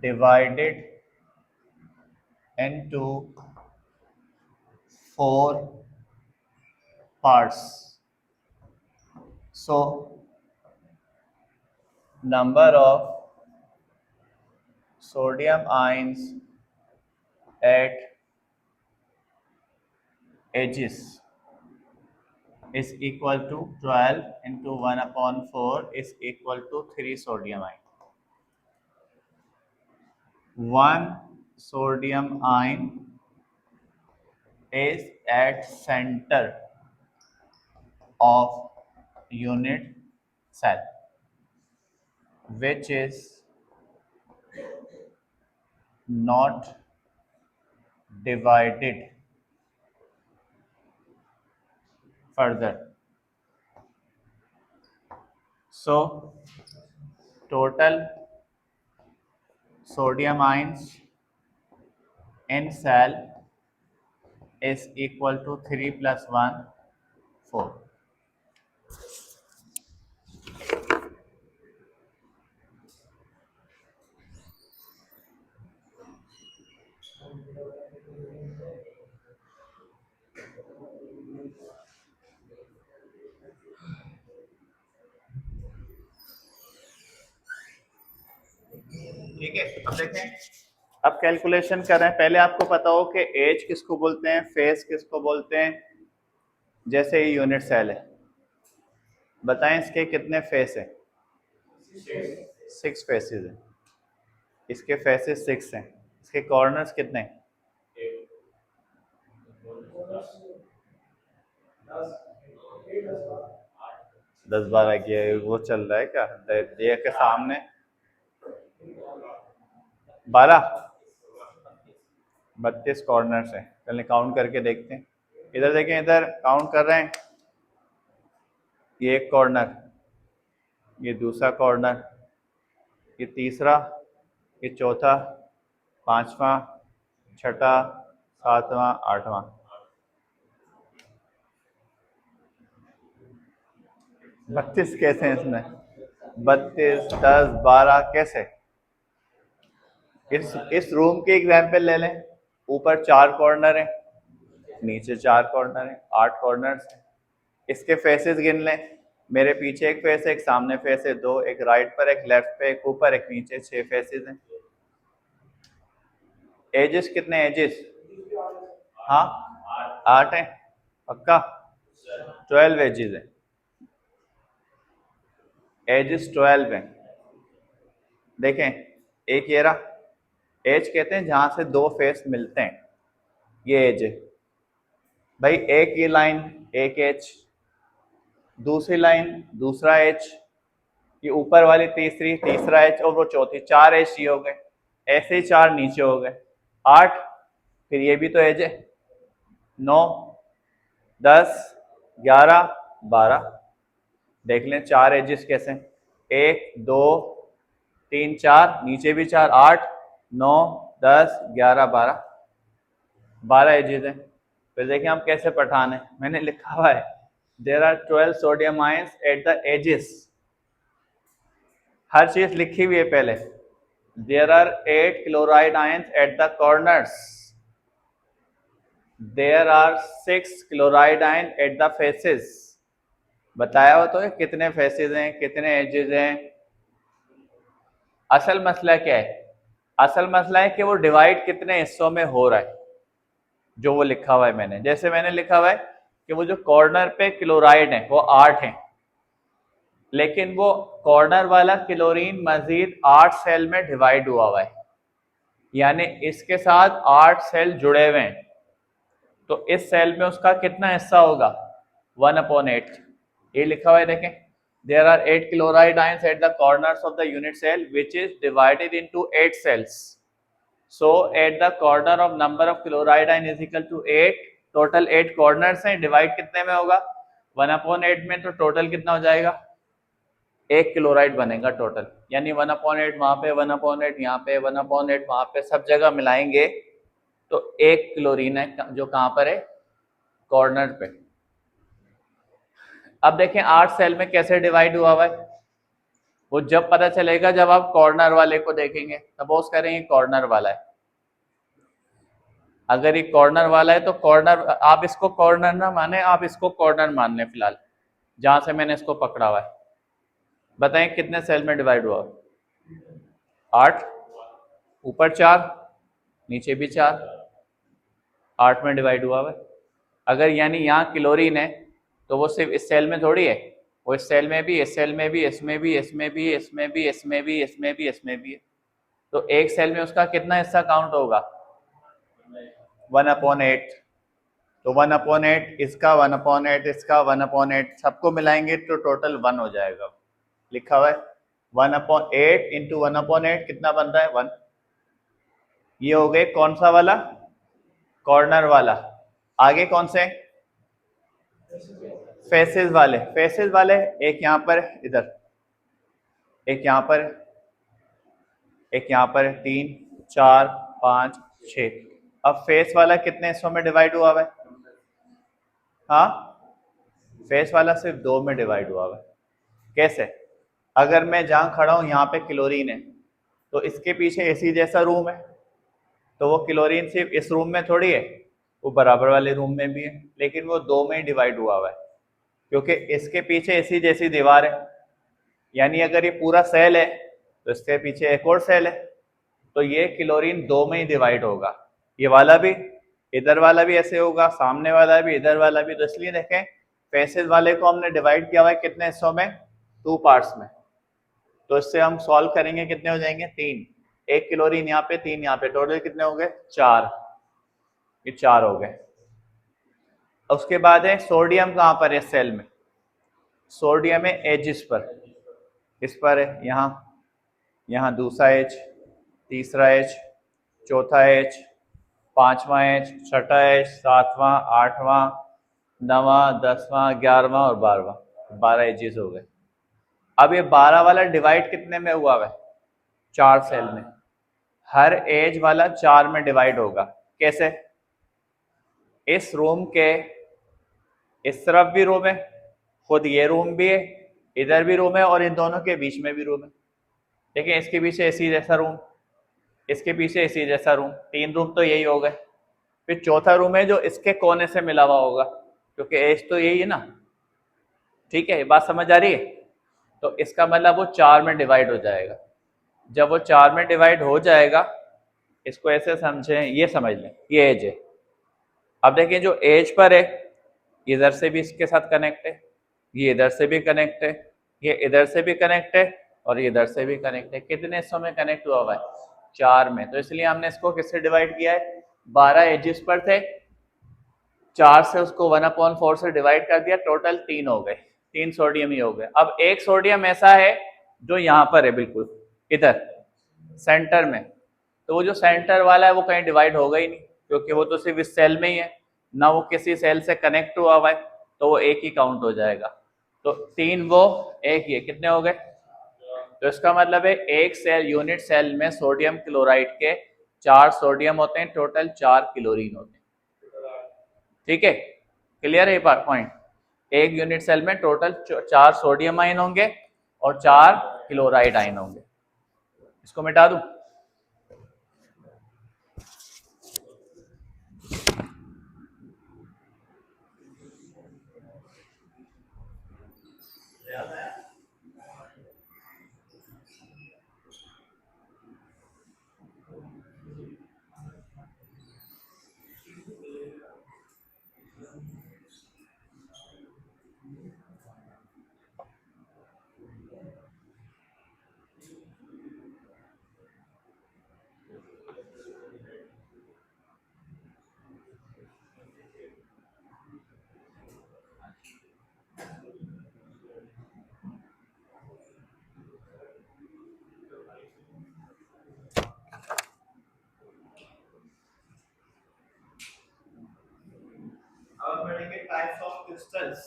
divided into 4 parts. So number of sodium ions at edges is equal to 12 into 1 upon 4 is equal to 3 sodium ion. 1 sodium ion is at center of unit cell, which is not divided further. So total sodium ions in cell is equal to 3 plus 1, 4. ठीक है, अब देखें, अब calculation कर रहे हैं। पहले आपको पता हो कि एज किसको बोलते हैं, फेस किसको बोलते हैं। जैसे ये यूनिट सेल है, बताएं इसके कितने फेस हैं। 6 फेसेस हैं, इसके फेसेस 6 हैं। इसके कॉर्नर्स कितने हैं, दस बारह की वो चल रहा है क्या ये के सामने 12 32 कॉर्नर्स है। चलिए काउंट करके देखते हैं। इधर देखें, इधर काउंट कर रहे हैं। ये एक कॉर्नर, ये दूसरा कॉर्नर, ये तीसरा, ये चौथा, पांचवा, छठा, सातवां, आठवां। बत्तीस कैसे हैं इसमें? 32, 10, 12 कैसे? इस रूम के एग्जाम्पल ले लें। ऊपर 4 कॉर्नर है, नीचे 4 कॉर्नर है, 8 कॉर्नर्स हैं। इसके फेसेस गिन लें। मेरे पीछे एक फेस है, एक सामने फेस है, 2, एक राइट पर, एक लेफ्ट पे, एक ऊपर, एक नीचे, 6 फेसेस हैं। एजेस कितने एजेस? हाँ 8 हैं। पक्का? 12 एजेस हैं। एजेस 12 हैं। देखें, एक ये रहा एज, कहते हैं जहां से दो फेस मिलते हैं, ये एज है भाई। एक ये लाइन, एक एज, दूसरी लाइन, दूसरा एज, ये ऊपर वाली तीसरी, तीसरा एज, और वो चौथी। 4 एज ये हो गए। ऐसे ही 4 नीचे हो गए। 8, फिर ये भी तो एज है। 9, 10, 11, 12। देख लें 4 एजेस कैसे? 1, 2, 3, 4, नीचे भी 4, 8, 9, 10, 11, 12। 12 एजेस हैं। फिर देखिए हम कैसे पठान है। मैंने लिखा हुआ है there are 12 sodium ions at the edges. हर चीज लिखी हुई है पहले। There are 8 chloride ions at the corners. There are 6 chloride ion at the faces. बताया हो तो कितने फेसेस हैं, कितने एजेस हैं। असल मसला क्या है? असल मसला है कि वो डिवाइड कितने हिस्सों में हो रहा है, जो वो लिखा हुआ है मैंने। जैसे मैंने लिखा हुआ है कि वो जो कॉर्नर पे क्लोराइड है वो 8 हैं, लेकिन वो कॉर्नर वाला क्लोरीन मजीद 8 सेल में डिवाइड हुआ है, यानी इसके साथ 8 सेल जुड़े हुए हैं। तो इस सेल में उसका कितना हिस्सा होगा? 1/8। ये लिखा हुआ है देखें, there are 8 chloride ions at the corners of the unit cell which is divided into 8 cells. So at the corner of number of chloride ion is equal to 8। Total 8 corners हैं, डिवाइड कितने में होगा? 1/8 में। तो total कितना हो जाएगा? 1 chloride बनेगा टोटल, यानी 1/8 वहां पे, 1/8 यहाँ पे, 1/8 वहां पे, सब जगह मिलाएंगे तो 1 क्लोरीन है जो कहां पर है? कॉर्नर पे। अब देखें 8 सेल में कैसे डिवाइड हुआ है। वो जब पता चलेगा जब आप कॉर्नर वाले को देखेंगे। सपोज करें कॉर्नर वाला है, अगर ये कॉर्नर वाला है तो कॉर्नर, आप इसको कॉर्नर ना माने, आप इसको कॉर्नर मान लें फिलहाल, जहां से मैंने इसको पकड़ा हुआ है। बताएं कितने सेल में डिवाइड हुआ? 8। ऊपर 4, नीचे भी 4, 8 में डिवाइड हुआ है। अगर यानी यहाँ क्लोरीन है तो वो सिर्फ इस सेल में थोड़ी है, वो इस सेल में भी, इस सेल में भी, इसमें भी, इसमें भी, इसमें भी, इसमें भी, इसमें भी, इसमें भी है। तो एक सेल में उसका कितना हिस्सा काउंट होगा? 1/8। तो 1/8 इसका, 1/8 इसका, 1/8 सबको मिलाएंगे तो टोटल 1 हो जाएगा। लिखा हुआ है 1/8 इंटू 1/8 कितना बन रहा है? 1। ये हो गए कौन सा वाला? कॉर्नर वाला। आगे कौन से? फेसेस वाले। फेसेस वाले एक यहाँ पर, इधर एक यहाँ पर, एक यहाँ पर, 3, 4, 5, 6। अब फेस वाला कितने हिस्सों में डिवाइड हुआ है? हाँ, फेस वाला सिर्फ 2 में डिवाइड हुआ है। कैसे? अगर मैं जहां खड़ा हूं यहाँ पे क्लोरीन है, तो इसके पीछे एसी जैसा रूम है, तो वो क्लोरीन सिर्फ इस रूम में थोड़ी है, वो बराबर वाले रूम में भी है, लेकिन वो 2 में ही डिवाइड हुआ है, क्योंकि इसके पीछे एसी जैसी दीवार है। यानी अगर ये पूरा सेल है तो इसके पीछे एक और सेल है, तो ये क्लोरीन 2 में ही डिवाइड होगा। ये वाला भी, इधर वाला भी ऐसे होगा, सामने वाला भी, इधर वाला भी। तो इसलिए देखें फेसेस वाले को हमने डिवाइड किया हुआ है कितने हिस्सों में? 2 पार्ट्स में। तो इससे हम सॉल्व करेंगे, कितने हो जाएंगे? 3। एक क्लोरीन यहाँ पे, 3 यहाँ पे, टोटल कितने हो गए? 4। ये 4 हो गए। उसके बाद है सोडियम, कहाँ पर है सेल में? सोडियम है एजिस पर, इस पर है, यहाँ दूसरा एच, तीसरा एच, चौथा एच, पांचवा एच, छठा एच, सातवां, आठवां, नवा, 10वां, 11वां और 12वां, 12 एजेस हो गए। अब ये 12 वाला डिवाइड कितने में हुआ है? 4 सेल में। हर एज वाला 4 में डिवाइड होगा। कैसे? इस रूम के इस तरफ भी रूम है, खुद ये रूम भी है, इधर भी रूम है और इन दोनों के बीच में भी रूम है। देखिए इसके पीछे इसी जैसा रूम, इसके पीछे इसी जैसा रूम, 3 रूम तो यही हो गए। फिर चौथा रूम है जो इसके कोने से मिला हुआ होगा, क्योंकि एज तो यही है ना। ठीक है, ये बात समझ आ रही है? तो इसका मतलब वो 4 में डिवाइड हो जाएगा। जब वो 4 में डिवाइड हो जाएगा, इसको ऐसे समझें, ये समझ लें ये एज है। अब देखिए जो एज पर है, इधर से भी इसके साथ कनेक्ट है, ये इधर से भी कनेक्ट है, ये इधर से भी कनेक्ट है और ये इधर से भी कनेक्ट है। कितने हिस्सों में कनेक्ट हुआ हुआ है? 4 में। तो इसलिए हमने इसको किससे डिवाइड किया है? 12 एजेस पर थे, 4 से उसको 1/4 से डिवाइड कर दिया, टोटल 3 हो गए, 3 सोडियम ही हो गए। अब एक सोडियम ऐसा है जो यहाँ पर है, बिल्कुल इधर सेंटर में, तो वो जो सेंटर वाला है वो कहीं डिवाइड होगा ही नहीं, क्योंकि वो तो सिर्फ इस सेल में ही है ना, वो किसी सेल से कनेक्ट हुआ हुआ है, तो वो एक ही काउंट हो जाएगा। तो 3 वो, एक ये, कितने हो गए? तो इसका मतलब है एक सेल, यूनिट सेल में सोडियम क्लोराइड के 4 सोडियम होते हैं, टोटल 4 क्लोरीन होते हैं। ठीक है, क्लियर है बात पॉइंट? एक यूनिट सेल में टोटल 4 सोडियम आयन होंगे और 4 क्लोराइड आयन होंगे। इसको मिटा दूं? अब पढ़ेंगे टाइप्स ऑफ क्रिस्टल्स,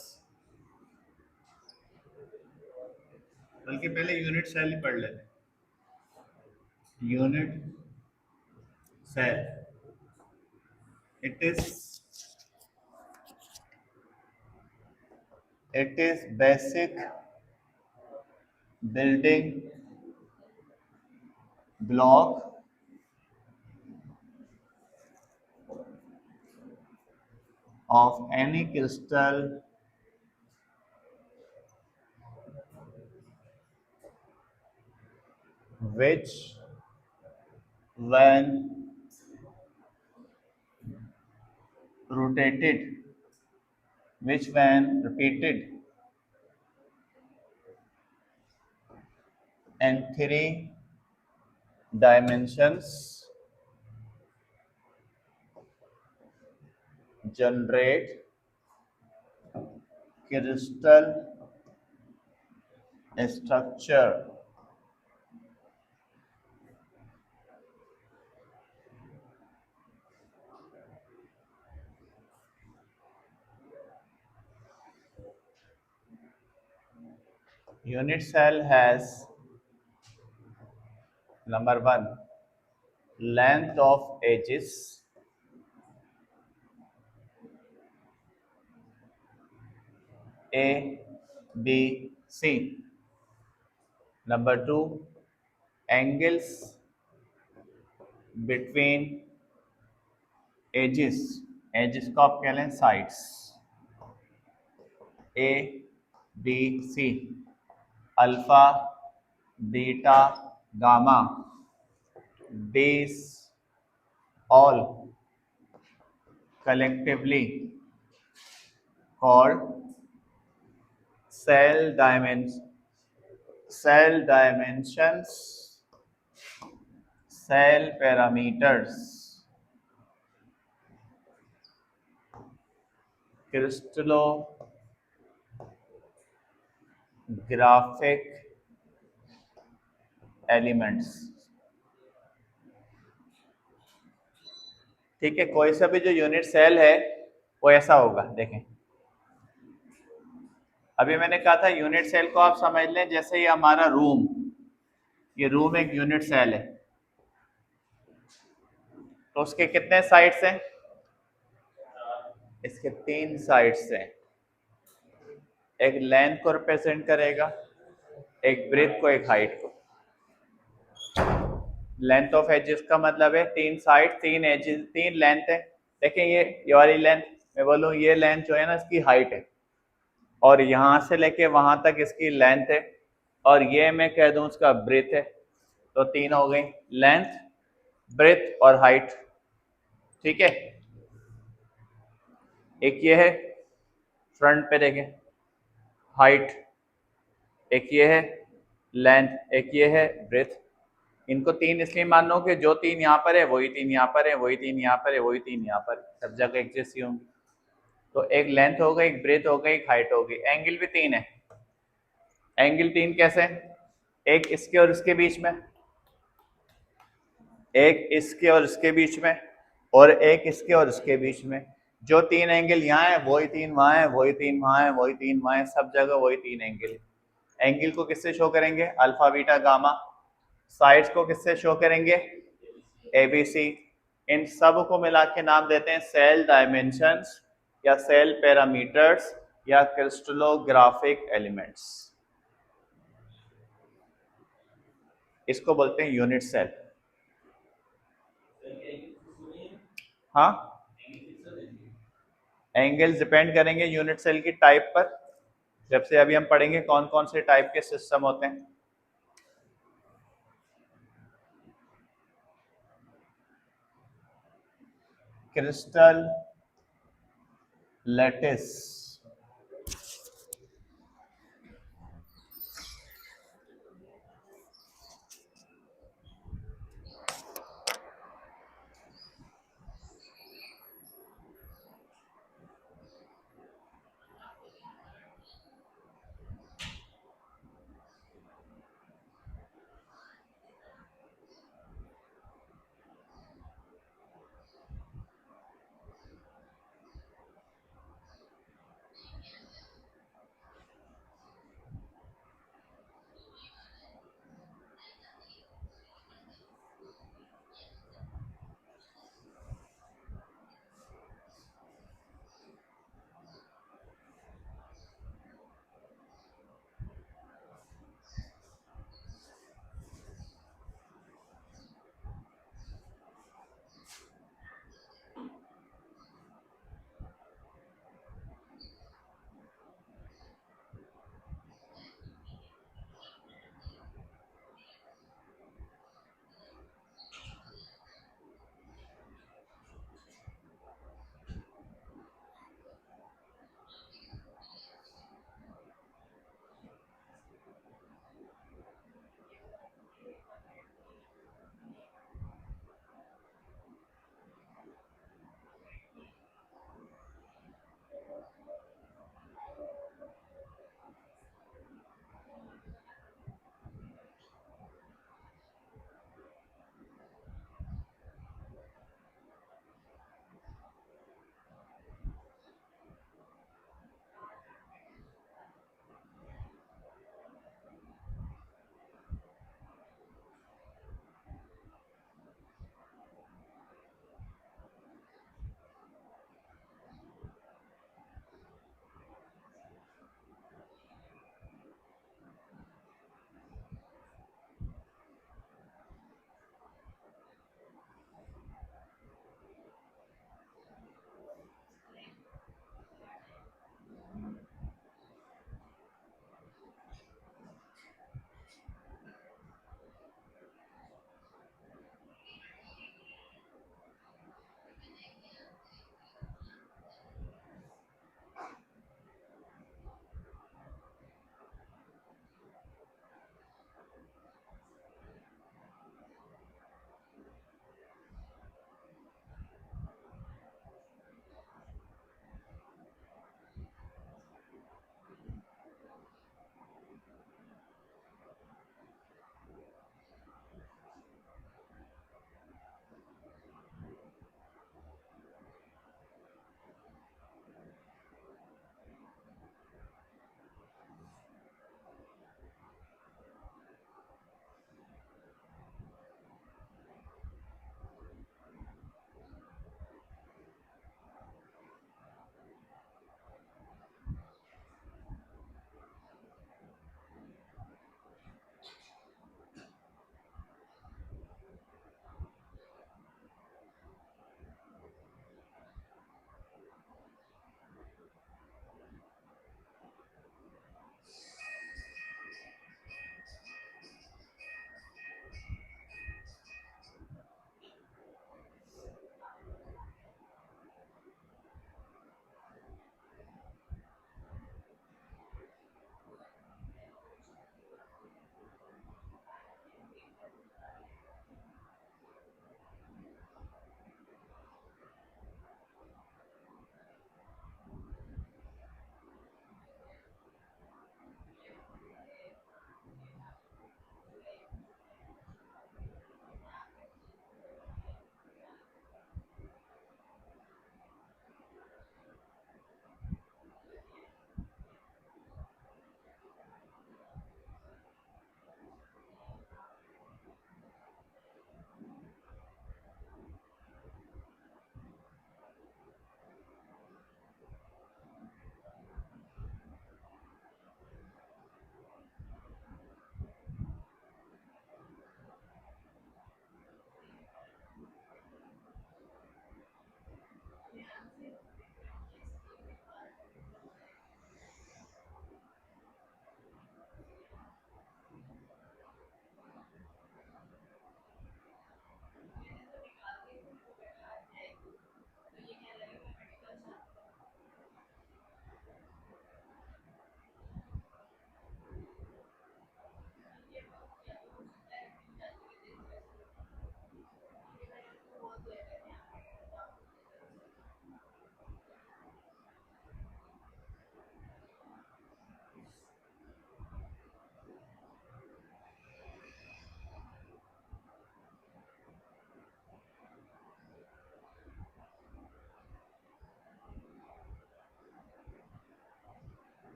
बल्कि पहले यूनिट सेल ही पढ़ लेते हैं। Unit cell, it is basic building block of any crystal which when rotated which when repeated in 3 dimensions generate crystal structure. Unit cell has number 1 length of edges, A, B, C. Number 2 angles between edges, edges को आप कह लें sides, A, B, C. Alpha, beta, gamma, these all collectively called cell dimensions, cell parameters. Crystallographic elements. ठीक है, कोई सा भी जो यूनिट सेल है वो ऐसा होगा। देखें, अभी मैंने कहा था यूनिट सेल को आप समझ लें जैसे ये हमारा रूम, ये रूम एक यूनिट सेल है। तो उसके कितने साइड्स हैं? इसके 3 साइड्स हैं। एक लेंथ को रिप्रेजेंट करेगा, एक ब्रेथ को, एक हाइट को। लेंथ ऑफ एजेस का मतलब है 3 साइड, 3 एजेस, 3 लेंथ है। देखें ये वाली लेंथ, मैं बोलूँ ये लेंथ जो है ना इसकी हाइट है, और यहां से लेके वहां तक इसकी लेंथ है, और ये मैं कह दूं उसका ब्रेथ है। तो 3 हो गई, लेंथ, ब्रेथ और हाइट। ठीक है, एक ये है फ्रंट पे देखें हाइट, एक ये है लेंथ, एक ये है ब्रेथ। इनको 3 इसलिए मान लो कि जो 3 यहाँ पर है वही 3 यहाँ पर है, वही 3 यहाँ पर है, वही 3 यहाँ पर है, सब जगह एक जैसी होंगी। तो एक लेंथ हो गई, एक ब्रेथ हो गई, एक हाइट हो गई। एंगल भी 3 है। एंगल 3 कैसे? एक इसके और इसके बीच में, एक इसके और इसके बीच में, और एक इसके और इसके बीच में। जो 3 एंगल यहाँ है वही 3 वहां है, वही 3 वहां है, वही 3 वहां है, सब जगह वही 3 एंगल। एंगल को किससे शो करेंगे? Alpha, beta, gamma. साइड्स को किससे शो करेंगे? एबीसी। इन सब को मिला के नाम देते हैं सेल डायमेंशंस, या सेल पैरामीटर्स, या क्रिस्टलोग्राफिक एलिमेंट्स। इसको बोलते हैं यूनिट सेल। हाँ, एंगल्स डिपेंड करेंगे यूनिट सेल की टाइप पर। जब से अभी हम पढ़ेंगे कौन कौन से टाइप के सिस्टम होते हैं। क्रिस्टल लैटिस,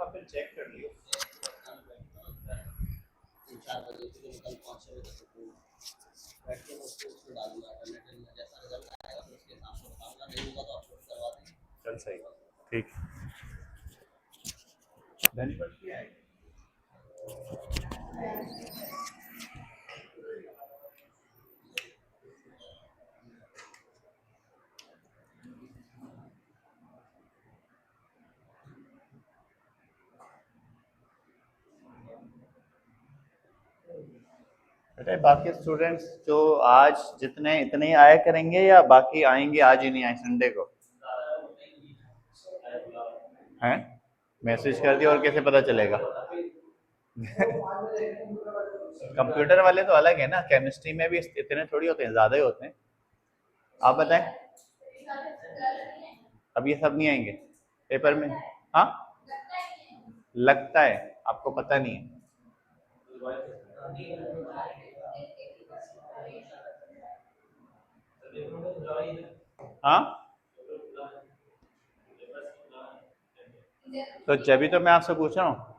फिर चेक कर लियो। चल सही, ठीक। धन्यवाद क्या है? बेटा बाकी स्टूडेंट्स जो आज जितने इतने ही आया करेंगे या बाकी आएंगे, आज ही नहीं आए संडे को? हैं? मैसेज कर दिया और कैसे पता चलेगा? कंप्यूटर वाले तो अलग है ना, केमिस्ट्री में भी इतने थोड़ी होते हैं, ज्यादा ही होते हैं। आप बताएं। अब ये सब नहीं आएंगे पेपर में? हाँ, लगता है, आपको पता नहीं है। हाँ, तो जब भी तो मैं आपसे पूछ रहा हूँ।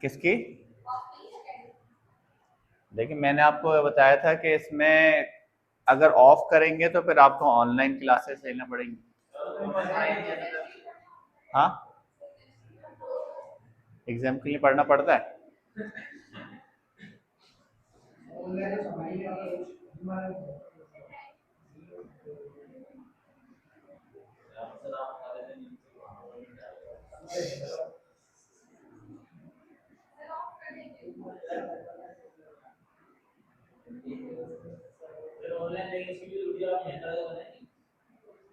किसकी? देखिए मैंने आपको बताया था कि इसमें अगर ऑफ करेंगे तो फिर आपको ऑनलाइन क्लासेस लेना पड़ेंगी। हाँ, एग्जाम के लिए पढ़ना पड़ता है।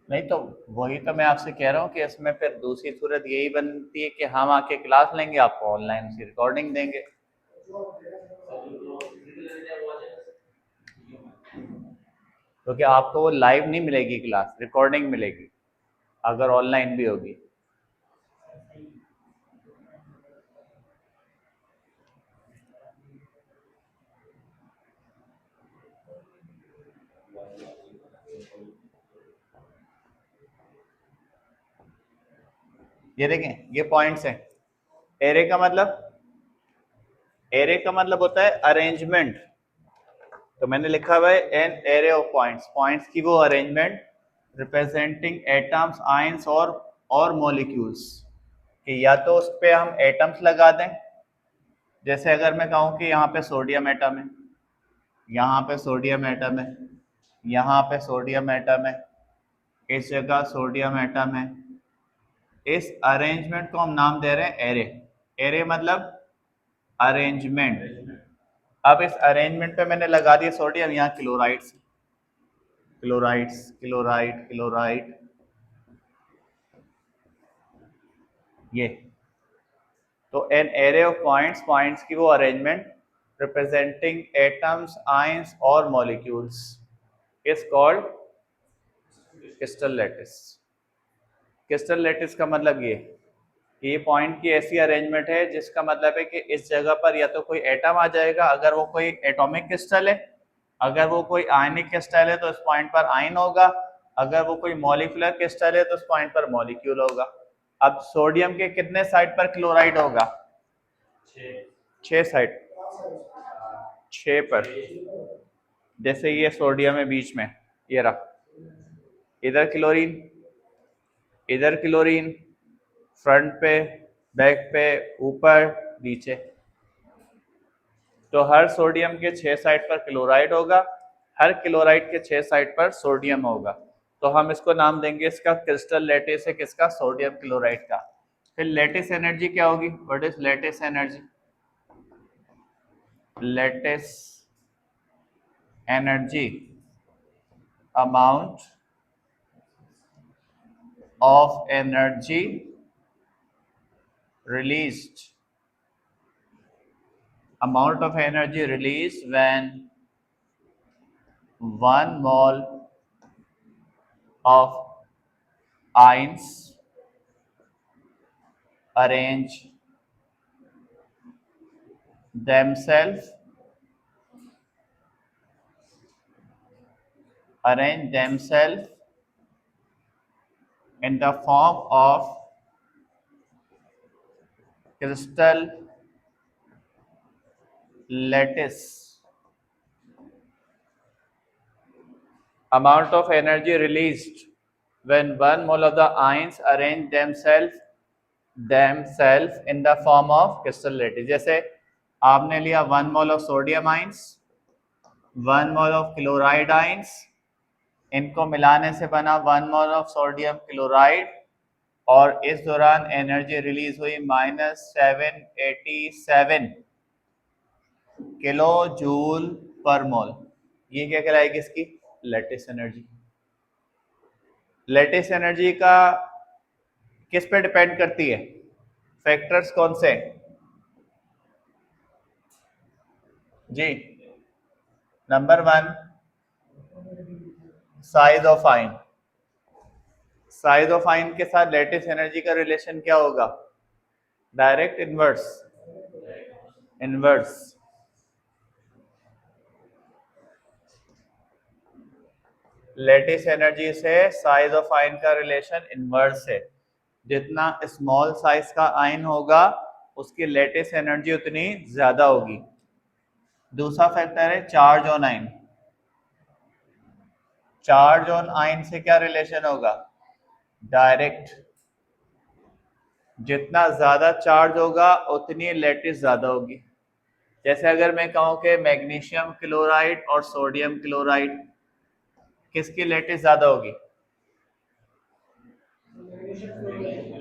नहीं तो वही तो मैं आपसे कह रहा हूँ कि इसमें फिर दूसरी सूरत यही बनती है कि हम आके क्लास लेंगे, आपको ऑनलाइन उसकी रिकॉर्डिंग देंगे। क्योंकि आपको वो लाइव नहीं मिलेगी क्लास, रिकॉर्डिंग मिलेगी अगर ऑनलाइन भी होगी। ये देखें, ये पॉइंट्स हैं। एरे का मतलब, एरे का मतलब होता है अरेंजमेंट। तो मैंने लिखा हुआ है an array of points, points की वो अरेंजमेंट रिप्रेजेंटिंग एटम्स, आयंस और मॉलिक्यूल्स। कि या तो उस पर हम एटम्स लगा दें, जैसे अगर मैं कहूँ कि यहाँ पे सोडियम एटम है, यहाँ पे सोडियम एटम है, यहाँ पे सोडियम एटम है, इस जगह सोडियम एटम है। इस अरेंजमेंट को हम नाम दे रहे हैं एरे। एरे मतलब अरेंजमेंट। अब इस अरेंजमेंट पे मैंने लगा दिया सोडियम, यहाँ क्लोराइड्स, क्लोराइड्स, क्लोराइड, क्लोराइड, ये। तो an array of points, points की वो अरेंजमेंट रिप्रेजेंटिंग एटम्स, आयंस और molecules is called crystal lattice. Crystal lattice का मतलब ये कि ये पॉइंट की ऐसी अरेंजमेंट है जिसका मतलब है कि इस जगह पर या तो कोई एटम आ जाएगा अगर वो कोई एटॉमिक क्रिस्टल है, अगर वो कोई आयनिक क्रिस्टल है तो इस पॉइंट पर आयन होगा, अगर वो कोई मॉलिक्यूलर क्रिस्टल है तो उस पॉइंट पर मॉलिक्यूल होगा। अब सोडियम के कितने साइड पर क्लोराइड होगा? 6 साइड, 6 पर। जैसे ये सोडियम है बीच में, ये रहा, इधर क्लोरीन, इधर क्लोरीन, फ्रंट पे, बैक पे, ऊपर, नीचे। तो हर सोडियम के 6 साइड पर क्लोराइड होगा, हर क्लोराइड के 6 साइड पर सोडियम होगा। तो हम इसको नाम देंगे, इसका क्रिस्टल लैटिस है किसका? सोडियम क्लोराइड का। फिर लैटिस एनर्जी क्या होगी? What is lattice energy? Lattice energy amount of energy released, amount of energy released when 1 mole of ions arrange themselves arrange themselves in the form of crystal lattice. Amount of energy released when one mole of the ions arrange themselves in the form of crystal lattice. जैसे आपने लिया 1 mole of sodium ions, 1 mole of chloride ions, इनको मिलाने से बना 1 mole of sodium chloride, और इस दौरान एनर्जी रिलीज हुई -787 किलो जूल पर मोल। ये क्या कहलाएगी इसकी लेटिस एनर्जी। लेटिस एनर्जी का किस पे डिपेंड करती है, फैक्टर्स कौन से जी? Number 1 size of ion. Size of ion के साथ लेटिस एनर्जी का रिलेशन क्या होगा? Direct, inverse? Inverse. Lattice energy से साइज ऑफ आइन का रिलेशन इनवर्स है। जितना स्मॉल साइज का आइन होगा उसकी लेटिस एनर्जी उतनी ज्यादा होगी। दूसरा फैक्टर है चार्ज ऑन आइन। चार्ज ऑन आइन से क्या रिलेशन होगा? डायरेक्ट। जितना ज्यादा चार्ज होगा उतनी लेटिस ज्यादा होगी। जैसे अगर मैं कहूं कि मैग्नीशियम क्लोराइड और सोडियम क्लोराइड, किसकी लेटिस ज्यादा होगी?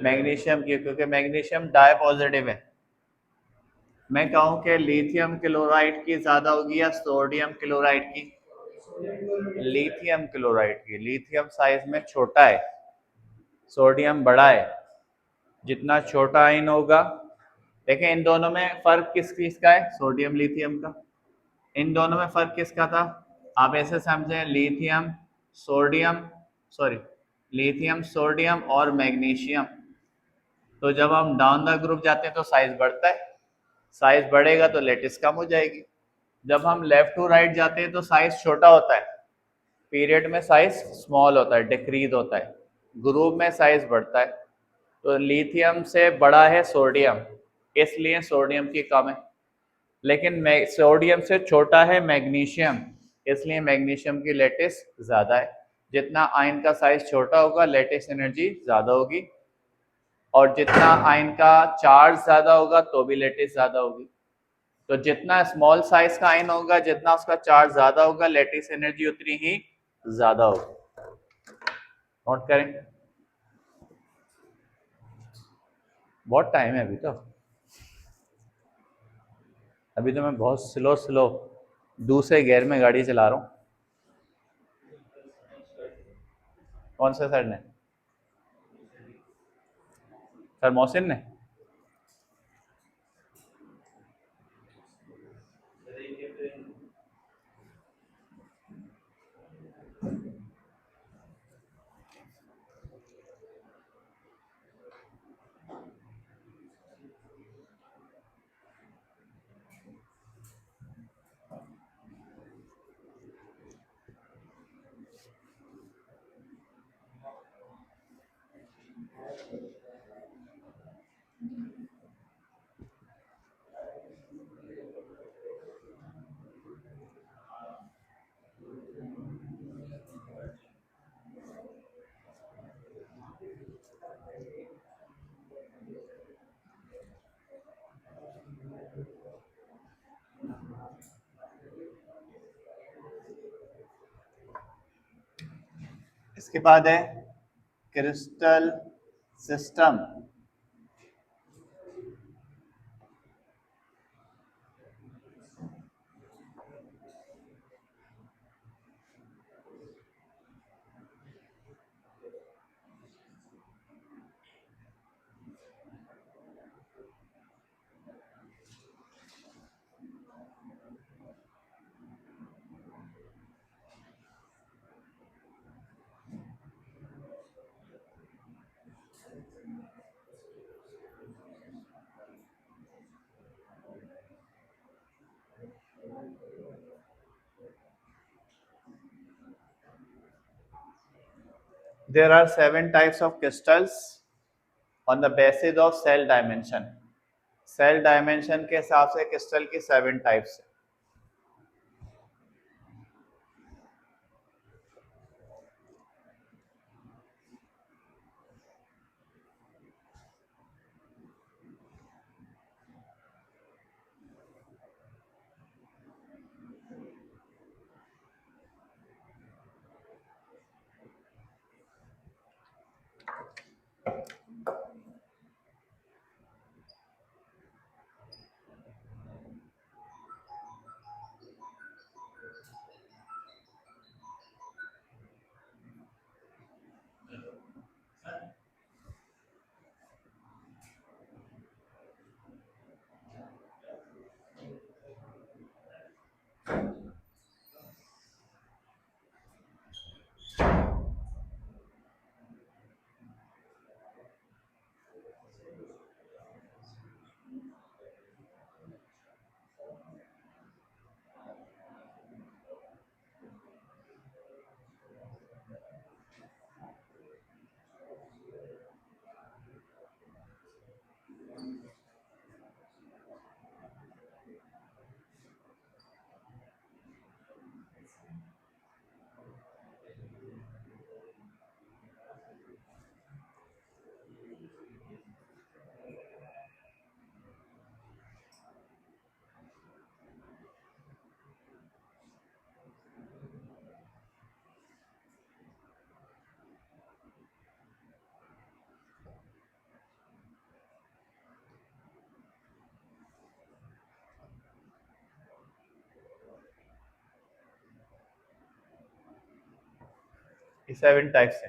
मैग्नीशियम की, क्योंकि मैग्नीशियम डाई पॉजिटिव है। मैं कहूं कि लिथियम क्लोराइड की ज्यादा होगी या सोडियम क्लोराइड की? लिथियम क्लोराइड की। लिथियम साइज में छोटा है, सोडियम बड़ा है। जितना छोटा आयन होगा, देखें इन दोनों में फर्क किस चीज का है? सोडियम लिथियम का। इन दोनों में फर्क किसका था? आप ऐसे समझें, lithium sodium, sorry, lithium sodium और मैग्नीशियम। तो जब हम डाउन द ग्रुप जाते हैं तो साइज बढ़ता है, साइज बढ़ेगा तो लेटिस कम हो जाएगी। जब हम लेफ्ट टू राइट जाते हैं तो साइज छोटा होता है, पीरियड में साइज स्मॉल होता है, डिक्रीज होता है, ग्रुप में साइज बढ़ता है। तो लिथियम से बड़ा है सोडियम, इसलिए सोडियम की कम है। लेकिन सोडियम से छोटा है मैग्नीशियम, इसलिए मैग्नीशियम की लेटिस ज्यादा है। जितना आयन का साइज छोटा होगा लेटिस एनर्जी ज्यादा होगी, और जितना आयन का चार्ज ज्यादा होगा तो भी लेटिस ज्यादा होगी। तो जितना स्मॉल साइज का आयन होगा, जितना उसका चार्ज ज्यादा होगा, लेटिस एनर्जी उतनी ही ज्यादा होगी। नोट करें। बहुत टाइम है अभी तो मैं बहुत स्लो स्लो दूसरे गियर में गाड़ी चला रहा हूँ। कौन से सर ने? सर मोहसिन ने? इसके बाद है crystal system. There are 7 types of crystals on the basis of cell dimension. Cell dimension के हिसाब से क्रिस्टल की 7 टाइप्स है। ये 7 टाइप्स है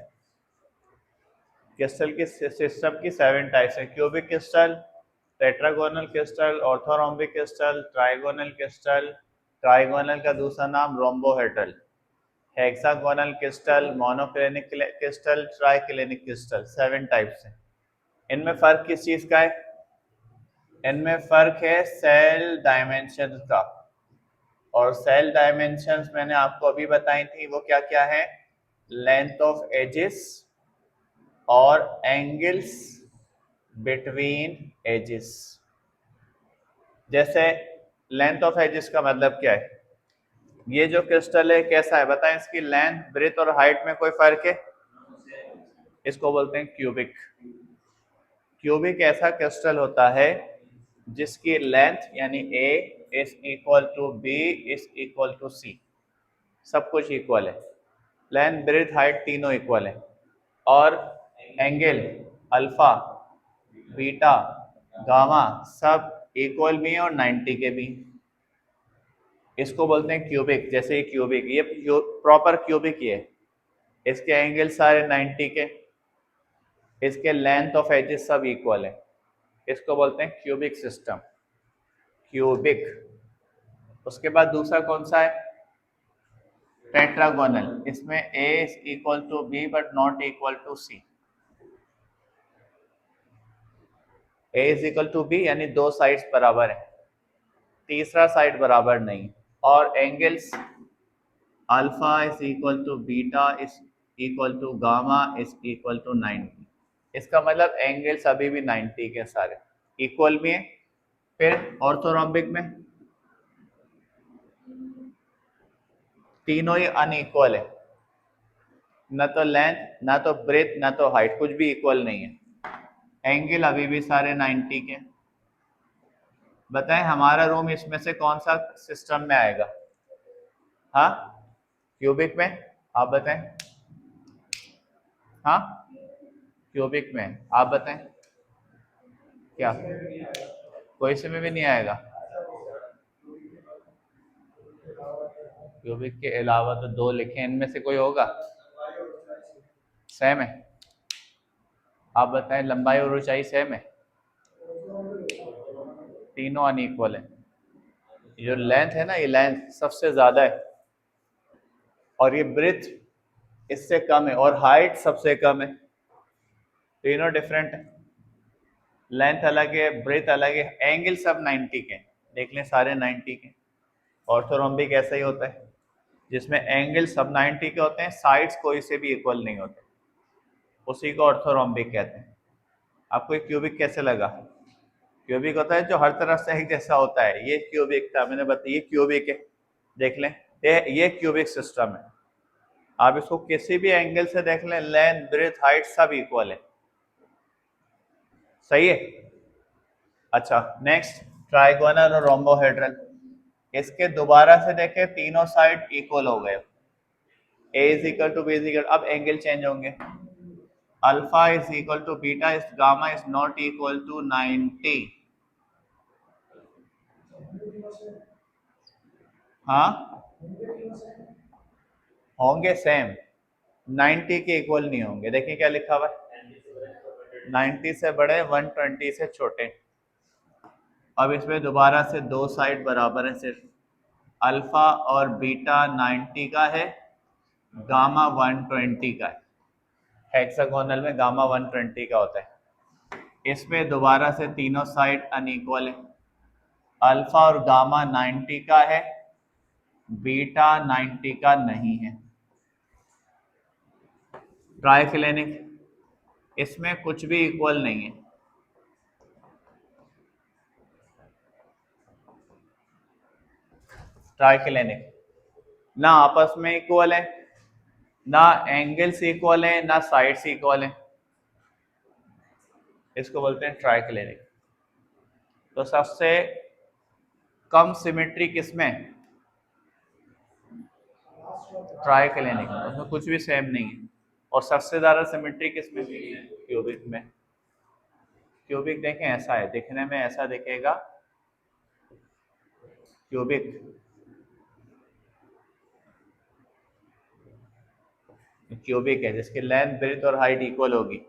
क्रिस्टल की सिस्टम की। 7 टाइप्स है, cubic crystal, tetragonal crystal, orthorhombic crystal, trigonal crystal, trigonal का दूसरा नाम rhombohedral, hexagonal crystal, monoclinic crystal, triclinic crystal. 7 types है। इनमें फर्क किस चीज का है? इनमें फर्क है सेल डायमेंशन का। और सेल डायमेंशंस मैंने आपको अभी बताई थी, वो क्या क्या है? लेंथ ऑफ एजेस और एंगल्स बिटवीन एजेस। जैसे लेंथ ऑफ एजेस का मतलब क्या है? ये जो क्रिस्टल है कैसा है बताएं, इसकी लेंथ, ब्रेथ और हाइट में कोई फर्क है? इसको बोलते हैं क्यूबिक। क्यूबिक ऐसा क्रिस्टल होता है जिसकी लेंथ यानी A is equal to B is equal to C, सब कुछ इक्वल है। लेंथ, ब्रेथ, हाइट तीनों इक्वल है। और एंगल अल्फा, बीटा, गामा सब इक्वल भी है और 90 के भी। इसको बोलते हैं क्यूबिक। जैसे ये क्यूबिक, ये प्रॉपर क्यूबिक ही है। इसके एंगल सारे 90 के, इसके लेंथ ऑफ एजेस सब इक्वल है। इसको बोलते हैं क्यूबिक सिस्टम, क्यूबिक। उसके बाद दूसरा कौन सा है? टेट्रागोनल। इसमें A is equal to B but not equal to C. A is equal to B यानी दो साइड्स बराबर है, तीसरा साइड बराबर नहीं। और angles alpha is equal to beta is equal to gamma is equal to 90। इसका मतलब एंगल्स अभी भी 90 के सारे इक्वल भी हैं। फिर ऑर्थोरोम्बिक में तीनों ही अनइक्वल है, न तो लेंथ, ना तो ब्रेथ, ना तो हाइट, कुछ भी इक्वल नहीं है। एंगल अभी भी सारे 90 के। बताएं हमारा रूम इसमें से कौन सा सिस्टम में आएगा? हाँ, क्यूबिक में। आप बताएं। हाँ, क्यूबिक में। आप बताएं क्या? कोई से में भी नहीं आएगा? क्यूबिक के अलावा तो दो लिखे, इनमें से कोई होगा? सेम है। आप बताएं लंबाई और ऊंचाई सेम है? तीनों अनइक्वल है। जो लेंथ है ना, ये लेंथ सबसे ज्यादा है और ये ब्रेथ इससे कम है और हाइट सबसे कम है। तीनों डिफरेंट है, लेंथ अलग है, ब्रेथ अलग है, एंगल सब 90 के। देख लें सारे 90 के। ऑर्थोरोम्बिक ऐसा ही होता है जिसमें एंगल सब 90 के होते हैं, साइड्स कोई से भी इक्वल नहीं होते। उसी को ऑर्थोरोम्बिक कहते हैं। आपको ये क्यूबिक कैसे लगा? क्यूबिक होता है जो हर तरफ से एक जैसा होता है, ये क्यूबिक था, मैंने बताया ये क्यूबिक है। देख लें, ये क्यूबिक सिस्टम है। आप इसको किसी भी एंगल से देख लें, लेंथ ब्रेथ हाइट सब इक्वल है। सही है। अच्छा, नेक्स्ट ट्राइगोनल और रोम्बोहेड्रल। इसके दोबारा से देखें, तीनों साइड इक्वल हो गए। A is equal to B is equal, अब एंगल चेंज होंगे। Alpha is equal to beta is gamma is not equal to 90। हाँ होंगे सेम, 90 के इक्वल नहीं होंगे। देखिए क्या लिखा हुआ है, 90 से बड़े 120 से छोटे। अब इसमें दोबारा से दो साइड बराबर है, सिर्फ अल्फा और बीटा 90 का है, गामा 120 का है। हेक्सागोनल में गामा 120 का होता है। इसमें दोबारा से तीनों साइड अनइक्वल है। अल्फा और गामा 90 का है, बीटा 90 का नहीं है। ट्राइक्लिनिक, इसमें कुछ भी इक्वल नहीं है। ट्राइक्लिनिक ना आपस में इक्वल है, ना एंगल्स इक्वल है, ना साइड्स इक्वल है। इसको बोलते हैं ट्राइक्लिनिक। तो सबसे कम सिमेट्री किसमें? ट्राइक्लिनिक में, उसमें कुछ भी सेम नहीं है। और सबसे ज्यादा सिमेट्री किसमें? क्यूबिक में। क्यूबिक देखें ऐसा है, दिखने में ऐसा दिखेगा क्यूबिक। क्यूबिक है जिसकी लेंथ ब्रेथ और हाइट इक्वल होगी।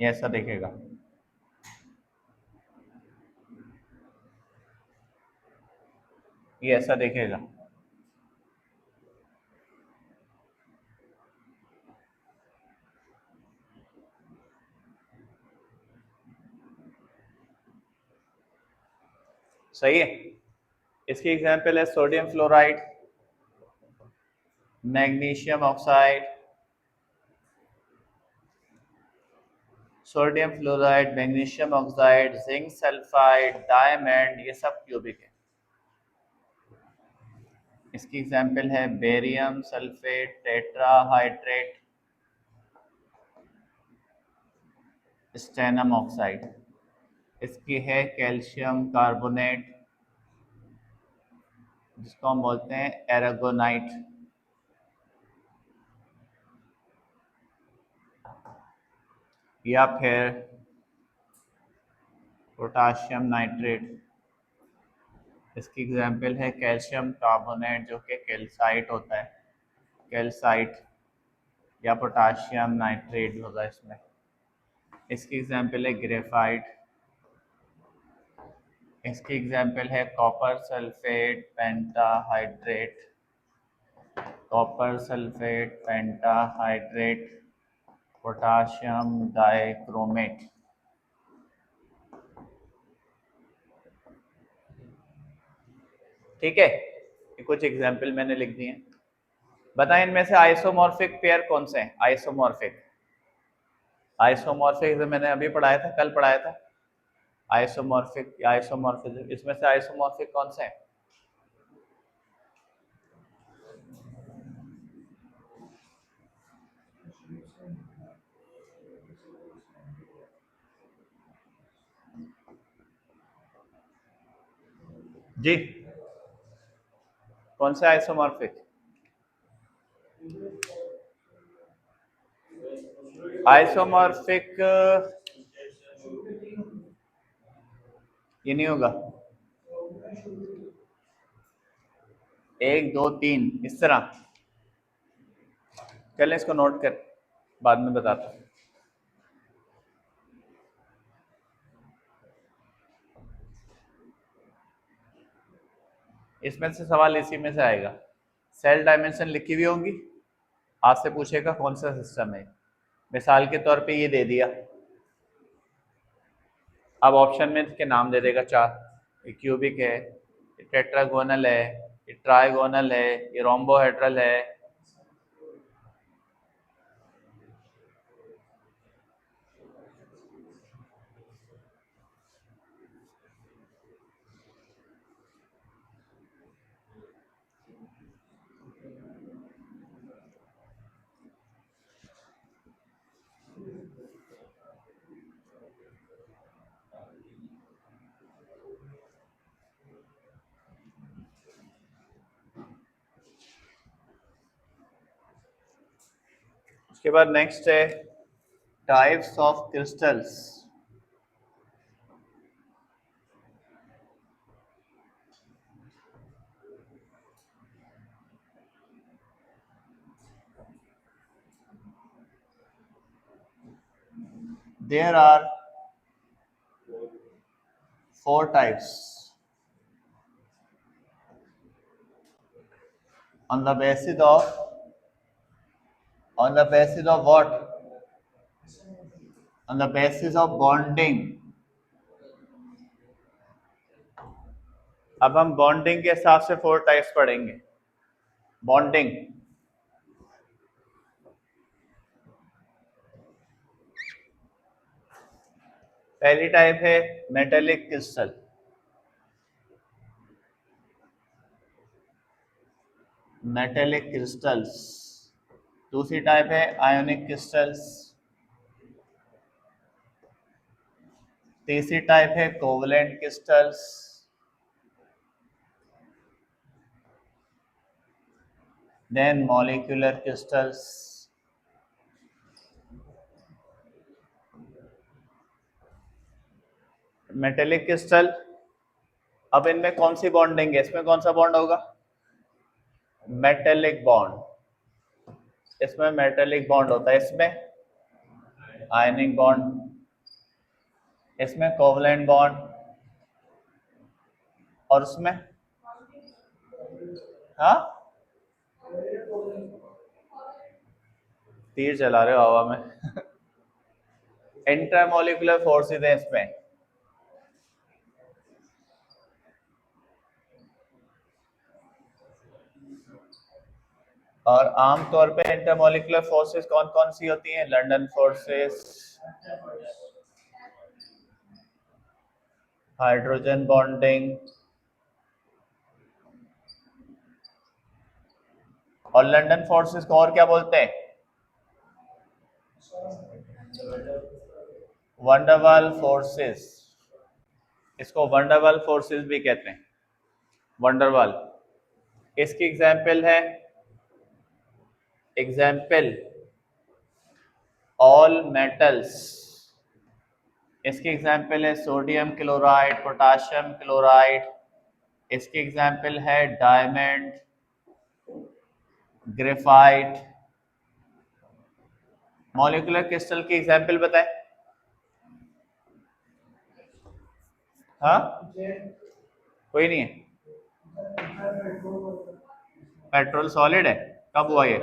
ये ऐसा दिखेगा। ये ऐसा दिखेगा। सही है। इसकी एग्जांपल है sodium fluoride, magnesium oxide, sodium fluoride, magnesium oxide, zinc sulphide, diamond, ये सब क्यूबिक है। इसकी एग्जांपल है बेरियम सल्फेट, टेट्राहाइड्रेट, स्टेनम ऑक्साइड। इसकी है कैल्शियम कार्बोनेट, जिसको हम बोलते हैं एरागोनाइट, या फिर पोटाशियम नाइट्रेट। इसकी एग्जांपल है कैल्शियम कार्बोनेट जो कि कैल्साइट होता है, कैल्साइट या पोटाशियम नाइट्रेट होगा इसमें। इसकी एग्जांपल है ग्रेफाइट। इसकी एग्जांपल है copper sulphate pentahydrate, copper sulphate pentahydrate, potassium dichromate. ठीक है, ये कुछ एग्जाम्पल मैंने लिख दिए। बताएं इनमें से आइसोमॉर्फिक पेयर कौन से हैं? आइसोमॉर्फिक, आइसोमॉर्फिक मैंने अभी पढ़ाया था, कल पढ़ाया था। आइसोमॉर्फिक, आइसोमॉर्फिज्म, इसमें से आइसोमॉर्फिक कौन से हैं? जी, कौन सा आइसोमॉर्फिक? आइसोमॉर्फिक ये नहीं होगा, 1 2 3 इस तरह। चलें इसको नोट कर, बाद में बताता हूँ। इसमें से सवाल इसी में से आएगा। सेल डायमेंशन लिखी हुई होंगी, आपसे पूछेगा कौन सा सिस्टम है। मिसाल के तौर पे ये दे दिया, अब ऑप्शन में इसके नाम दे देगा चार। ये क्यूबिक है, ये टेट्रागोनल है, ये ट्राइगोनल है, ये रोम्बोहेड्रल है। उसके बाद नेक्स्ट है types of crystals. There are four types on the basis of what? On the basis of bonding. अब हम बॉन्डिंग के हिसाब से फोर टाइप्स पढ़ेंगे। बॉन्डिंग, पहली टाइप है मेटेलिक क्रिस्टल। Metallic crystals. दूसरी टाइप है आयोनिक क्रिस्टल्स। तीसरी टाइप है covalent crystals. Then molecular crystals. Metallic crystal, अब इनमें कौन सी बॉन्डिंग है? इसमें कौन सा बॉन्ड होगा? Metallic bond. इसमें मेटेलिक बॉन्ड होता है। इसमें आयनिक बॉन्ड, इसमें कोवलेंट बॉन्ड, और उसमें हाँ, तीर चला रहे हो हवा में। इंटरमोलिकुलर फोर्सेस है इसमें। और आमतौर पे इंटरमोलिकुलर फोर्सेस कौन कौन सी होती हैं? लंदन फोर्सेस, हाइड्रोजन बॉन्डिंग, और लंदन फोर्सेस को और क्या बोलते हैं? Van der Waals forces. इसको वंडरवाल फोर्सेस भी कहते हैं। वंडरवाल, इसकी एग्जाम्पल है, एग्जाम्पल ऑल मेटल्स। इसकी एग्जाम्पल है सोडियम क्लोराइड, पोटाशियम क्लोराइड। इसकी एग्जाम्पल है डायमंड, ग्रेफाइट। मॉलिक्यूलर क्रिस्टल की एग्जाम्पल बताएं। हाँ, कोई नहीं है। पेट्रोल सॉलिड है, कब हुआ ये?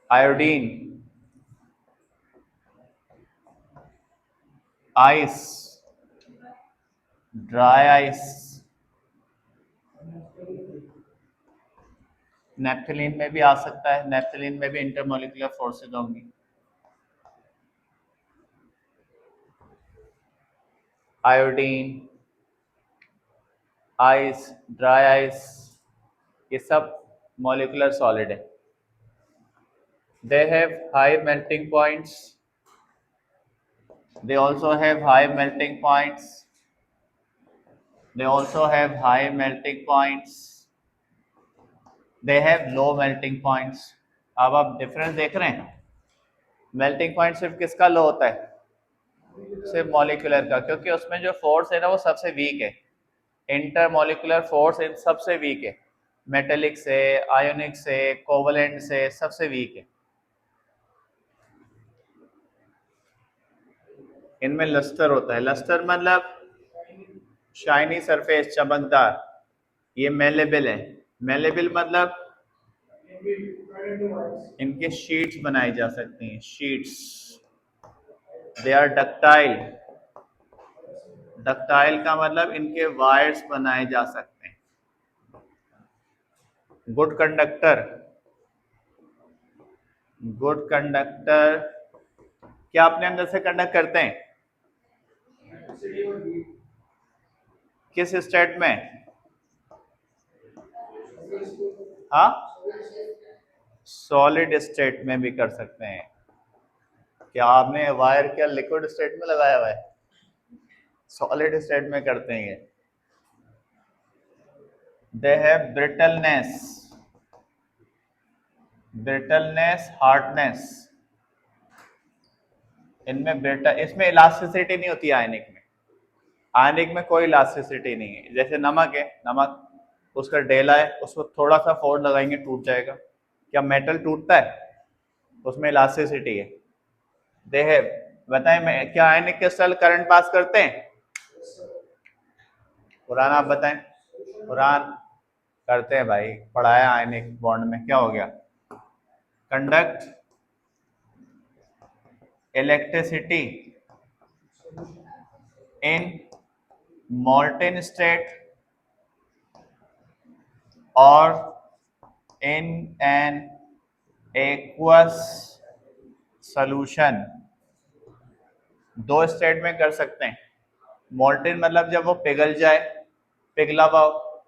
Iodine, ice, dry ice, naphthalene में भी आ सकता है। नेफ्थलीन में भी इंटरमोलिकुलर फोर्सेज होंगी। आयोडीन, आइस, ड्राई आइस, ये सब मॉलिक्यूलर सॉलिड है। They have high melting points. They also have high melting points. They also have high melting points. They have low melting points. अब आप difference देख रहे हैं। Melting point सिर्फ किसका लो होता है? सिर्फ मॉलिक्यूलर का, क्योंकि उसमें जो फोर्स है ना वो सबसे वीक है। इंटरमॉलिक्यूलर फोर्स इन सबसे वीक है। मेटेलिक से, आयोनिक से, कोवलेंट से सबसे वीक है। इनमें लस्टर होता है। लस्टर मतलब शाइनी सरफेस, चमकदार। ये मेलेबल है। मेलेबल मतलब इनके शीट्स बनाई जा सकती हैं, sheets. They are ductile. Ductile का मतलब इनके वायर्स बनाए जा सकते हैं। गुड कंडक्टर, गुड कंडक्टर क्या अपने अंदर से कंडक्ट करते हैं? किस स्टेट में? हाँ, सॉलिड स्टेट में भी कर सकते हैं। क्या आपने वायर क्या लिक्विड स्टेट में लगाया हुआ है? सॉलिड स्टेट में करते हैं ये। They have brittleness, brittleness, hardness. इनमें ब्रिटल, इसमें इलास्टिसिटी नहीं होती आयनिक में। आयनिक में कोई इलास्टिसिटी नहीं है। जैसे नमक है, नमक उसका डेला है, उसको थोड़ा सा फोर्स लगाएंगे टूट जाएगा। क्या मेटल टूटता है? उसमें इलास्टिसिटी है। दे हैव, बताएं मैं, क्या आयनिक क्रिस्टल करंट पास करते हैं? कुरान आप बताएं। कुरान करते हैं भाई, पढ़ाया आयनिक बॉन्ड में। क्या हो गया? Conduct electricity in molten state और in an aqueous solution। दो स्टेट में कर सकते हैं। मोल्टेन मतलब जब वो पिघल जाए, पिघला हुआ हो,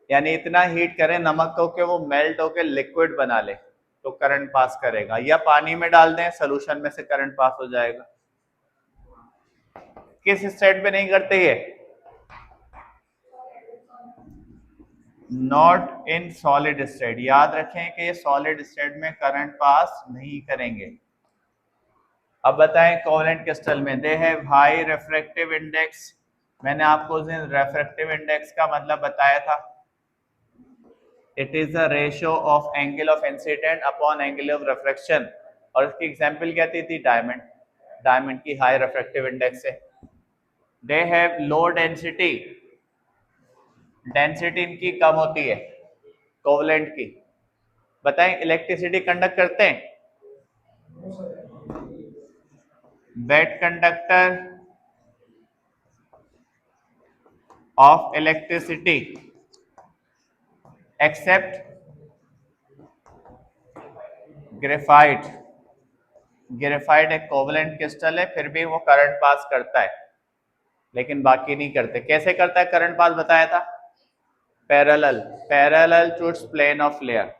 यानी इतना हीट करें नमक को कि वो मेल्ट होकर लिक्विड बना ले, तो करंट पास करेगा। या पानी में डाल दें, सोल्यूशन में से करंट पास हो जाएगा। किस स्टेट में नहीं करते ये? Not in solid state. याद रखें कि ये सॉलिड स्टेट में करंट पास नहीं करेंगे। अब बताएं कोवेलेंट क्रिस्टल में they have high refractive index. मैंने आपको उस दिन रिफ्रैक्टिव इंडेक्स का मतलब बताया था। It is the ratio of angle of incident upon angle of refraction. और इसकी एग्जांपल क्या थी? डायमंड। डायमंड की हाई रिफ्रैक्टिव इंडेक्स है। They have low density, density इनकी कम होती है कोवेलेंट की। बताएं इलेक्ट्रिसिटी कंडक्ट करते हैं? Bad conductor of electricity except graphite. Graphite एक कोवेलेंट क्रिस्टल है, फिर भी वो करंट पास करता है, लेकिन बाकी नहीं करते। कैसे करता है करंट पास? बताया था, parallel, parallel to its plane of layer.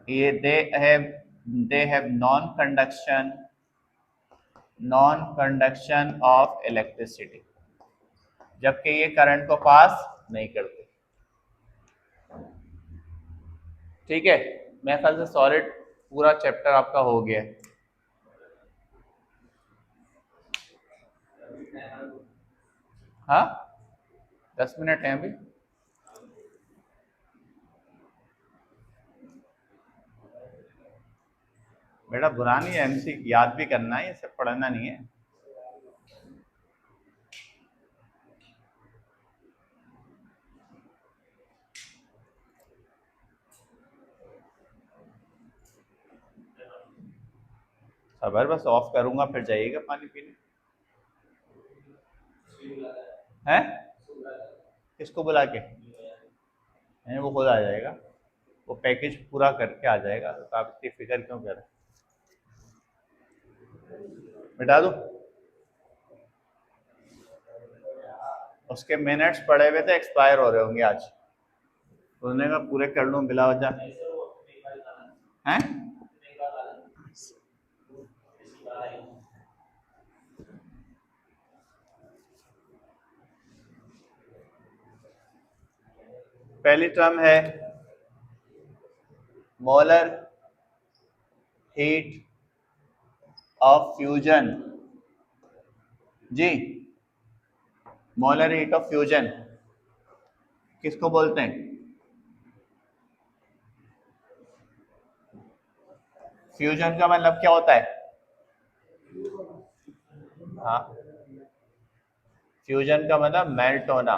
ये they have non conduction, non conduction of electricity, जबकि ये करंट को पास नहीं करते। ठीक है, मेरे ख्याल से सॉलिड पूरा चैप्टर आपका हो गया है। हाँ, 10 मिनट हैं अभी। बेटा बुरा नहीं है, एमसी याद भी करना है, ये सब पढ़ना नहीं है। खबर बस ऑफ करूंगा फिर जाइएगा पानी पीने। हैं? किसको बुला के? नहीं, वो खुद आ जाएगा, वो पैकेज पूरा करके आ जाएगा। तो आप इतनी फिक्र क्यों कर रहे हैं? मिटा दो। उसके मिनट्स पड़े हुए थे, एक्सपायर हो रहे होंगे आज। उसने कहा पूरे कर लूँ बिला वजह। हैं? पहली टर्म है मोलर हीट ऑफ फ्यूजन। जी, मोलर हीट ऑफ फ्यूजन किसको बोलते हैं? फ्यूजन का मतलब क्या होता है? हाँ, फ्यूजन का मतलब मेल्ट होना।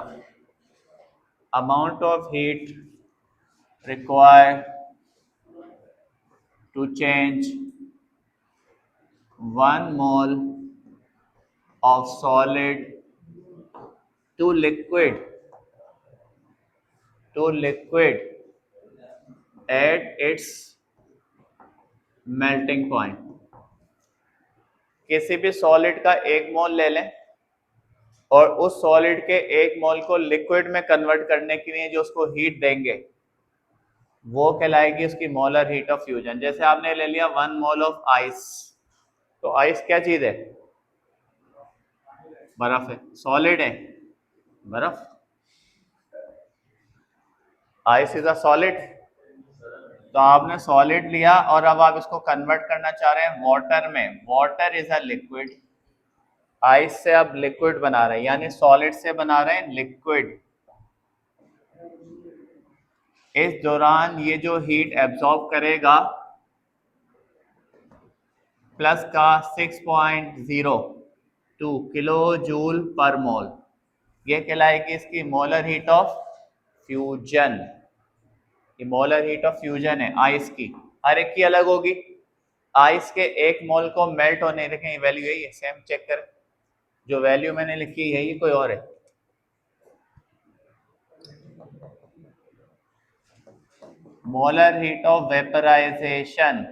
Amount of heat required to change 1 mole of solid to liquid at its melting point। किसी भी सॉलिड का 1 मोल ले लें और उस सॉलिड के 1 मोल को लिक्विड में कन्वर्ट करने के लिए जो उसको हीट देंगे वो कहलाएगी उसकी मोलर हीट ऑफ फ्यूजन। जैसे आपने ले लिया 1 मोल ऑफ आइस, तो आइस क्या चीज है? बर्फ है। सॉलिड है बर्फ, आइस इज अ सॉलिड। तो आपने सॉलिड लिया और अब आप इसको कन्वर्ट करना चाह रहे हैं वाटर में। Water is a liquid, ice से अब लिक्विड बना रहे हैं, यानी सॉलिड से बना रहे हैं लिक्विड। इस दौरान ये जो हीट एब्जॉर्ब करेगा प्लस का 6.02 किलो जूल पर मोल, ये कहलाएगी इसकी मोलर हीट ऑफ फ्यूजन। ये मोलर हीट ऑफ फ्यूजन है आइस की, हर एक की अलग होगी। आइस के 1 मोल को मेल्ट होने, देखें ये वैल्यू यही है, सेम चेक करें, जो वैल्यू मैंने लिखी है ये कोई और है। Molar heat of vaporisation,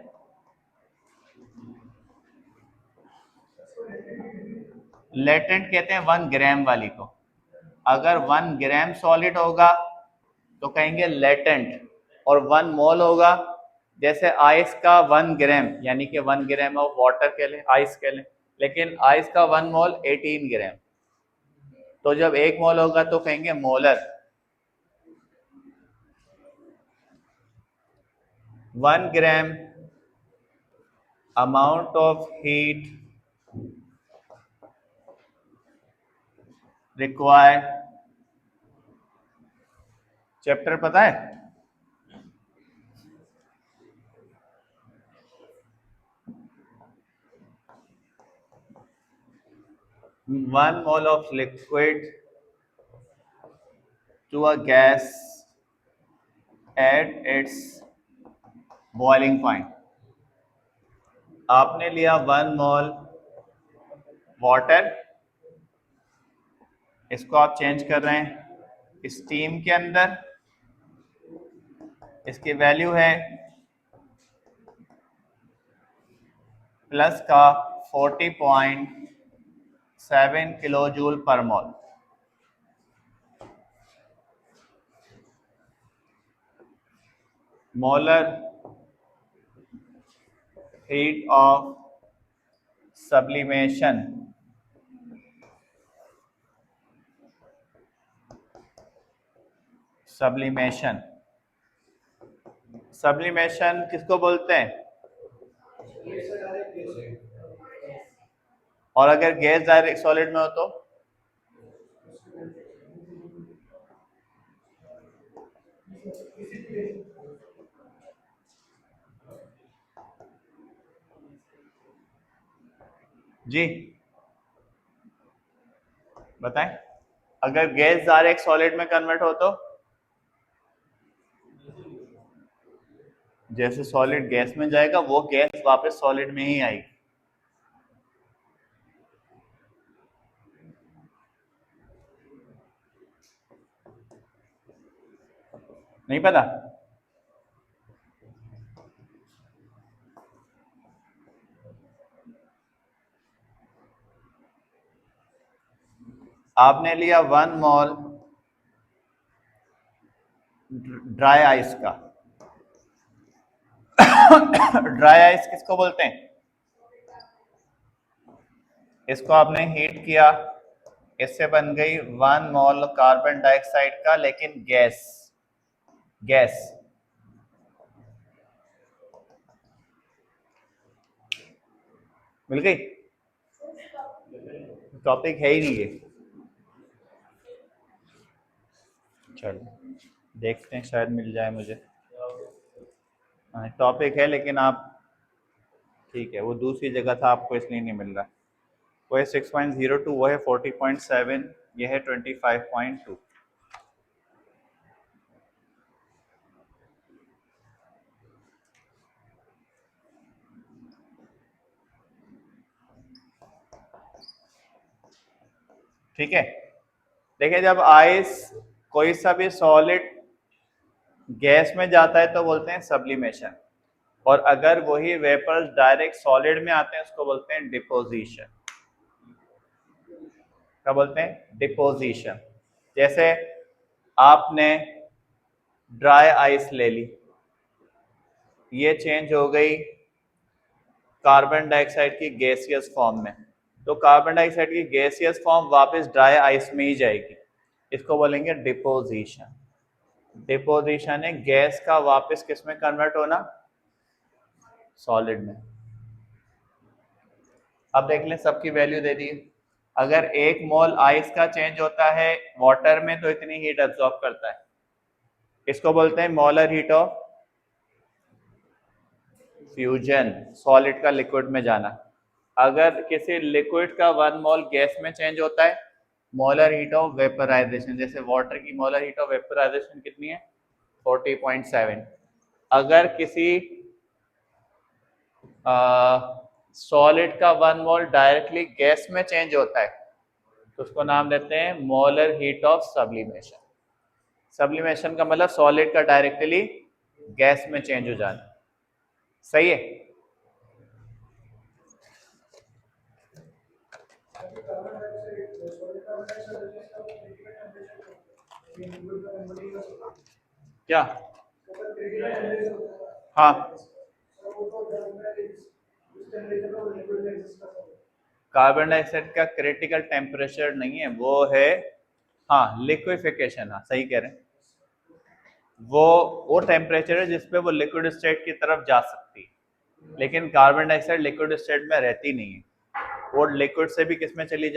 latent कहते हैं 1 ग्राम वाली को। अगर 1 ग्राम सॉलिड होगा तो कहेंगे लेटेंट, और 1 मोल होगा, जैसे आइस का 1 ग्राम यानी कि 1 ग्राम ऑफ वाटर कह लें, आइस कह लें, लेकिन आइस का 1 मोल 18 ग्राम, तो जब 1 मोल होगा तो कहेंगे molar. 1 gram amount of heat required, chapter पता है? 1 mole of liquid to a gas at its boiling point। आपने लिया 1 मोल वाटर, इसको आप चेंज कर रहे हैं स्टीम के अंदर, इसकी वैल्यू है प्लस का 40.7 किलो जूल पर मोल। Molar heat of sublimation, sublimation, sublimation किसको बोलते हैं? और अगर गैस डायरेक्ट सॉलिड में हो तो? जी बताएं। अगर गैस डायरेक्ट सॉलिड में कन्वर्ट हो तो? जैसे सॉलिड गैस में जाएगा वो गैस वापस सॉलिड में ही आएगी। नहीं पता? आपने लिया 1 मोल ड्राई आइस का। ड्राई आइस किसको बोलते हैं? इसको आपने हीट किया, इससे बन गई 1 मोल कार्बन डाइऑक्साइड का, लेकिन गैस, गैस। मिल गई? टॉपिक है ही नहीं ये। चलो देखते हैं, शायद मिल जाए मुझे। हाँ टॉपिक है लेकिन आप, ठीक है वो दूसरी जगह था, आपको इसलिए नहीं मिल रहा। वो है 6.02, वो है 40.7, ये है 25.2। ठीक है। देखिए जब आइस कोई सा भी सॉलिड गैस में जाता है तो बोलते हैं सब्लिमेशन, और अगर वही वेपर्स डायरेक्ट सॉलिड में आते हैं उसको बोलते हैं डिपोजिशन। क्या बोलते हैं? डिपोजिशन। जैसे आपने ड्राई आइस ले ली, ये चेंज हो गई कार्बन डाइऑक्साइड की गैसियस फॉर्म में, तो कार्बन डाइऑक्साइड की गैसियस फॉर्म वापस ड्राई आइस में ही जाएगी, इसको बोलेंगे डिपोजिशन। डिपोजिशन है गैस का वापस किस में कन्वर्ट होना? सॉलिड में। अब देख लें सबकी वैल्यू दे दी। अगर 1 मोल आइस का चेंज होता है वाटर में तो इतनी हीट एब्जॉर्ब करता है, इसको बोलते हैं molar heat of fusion, solid का लिक्विड में जाना। अगर किसी लिक्विड का 1 मोल गैस में चेंज होता है, मोलर हीट ऑफ वेपराइजेशन। जैसे वाटर की मोलर हीट ऑफ वेपराइजेशन कितनी है? 40.7। अगर किसी सॉलिड का 1 मोल डायरेक्टली गैस में चेंज होता है तो उसको नाम देते हैं molar heat of sublimation. Sublimation का मतलब सॉलिड का डायरेक्टली गैस में चेंज हो जाना। सही है? क्या? हाँ, कार्बन डाइऑक्साइड का क्रिटिकल टेम्परेचर नहीं है, वो है हाँ लिक्विफिकेशन। हाँ सही कह रहे हैं, वो टेम्परेचर है जिसपे वो लिक्विड स्टेट की तरफ जा सकती है, लेकिन कार्बन डाइऑक्साइड लिक्विड स्टेट में रहती नहीं है, वो लिक्विड से भी किस में चली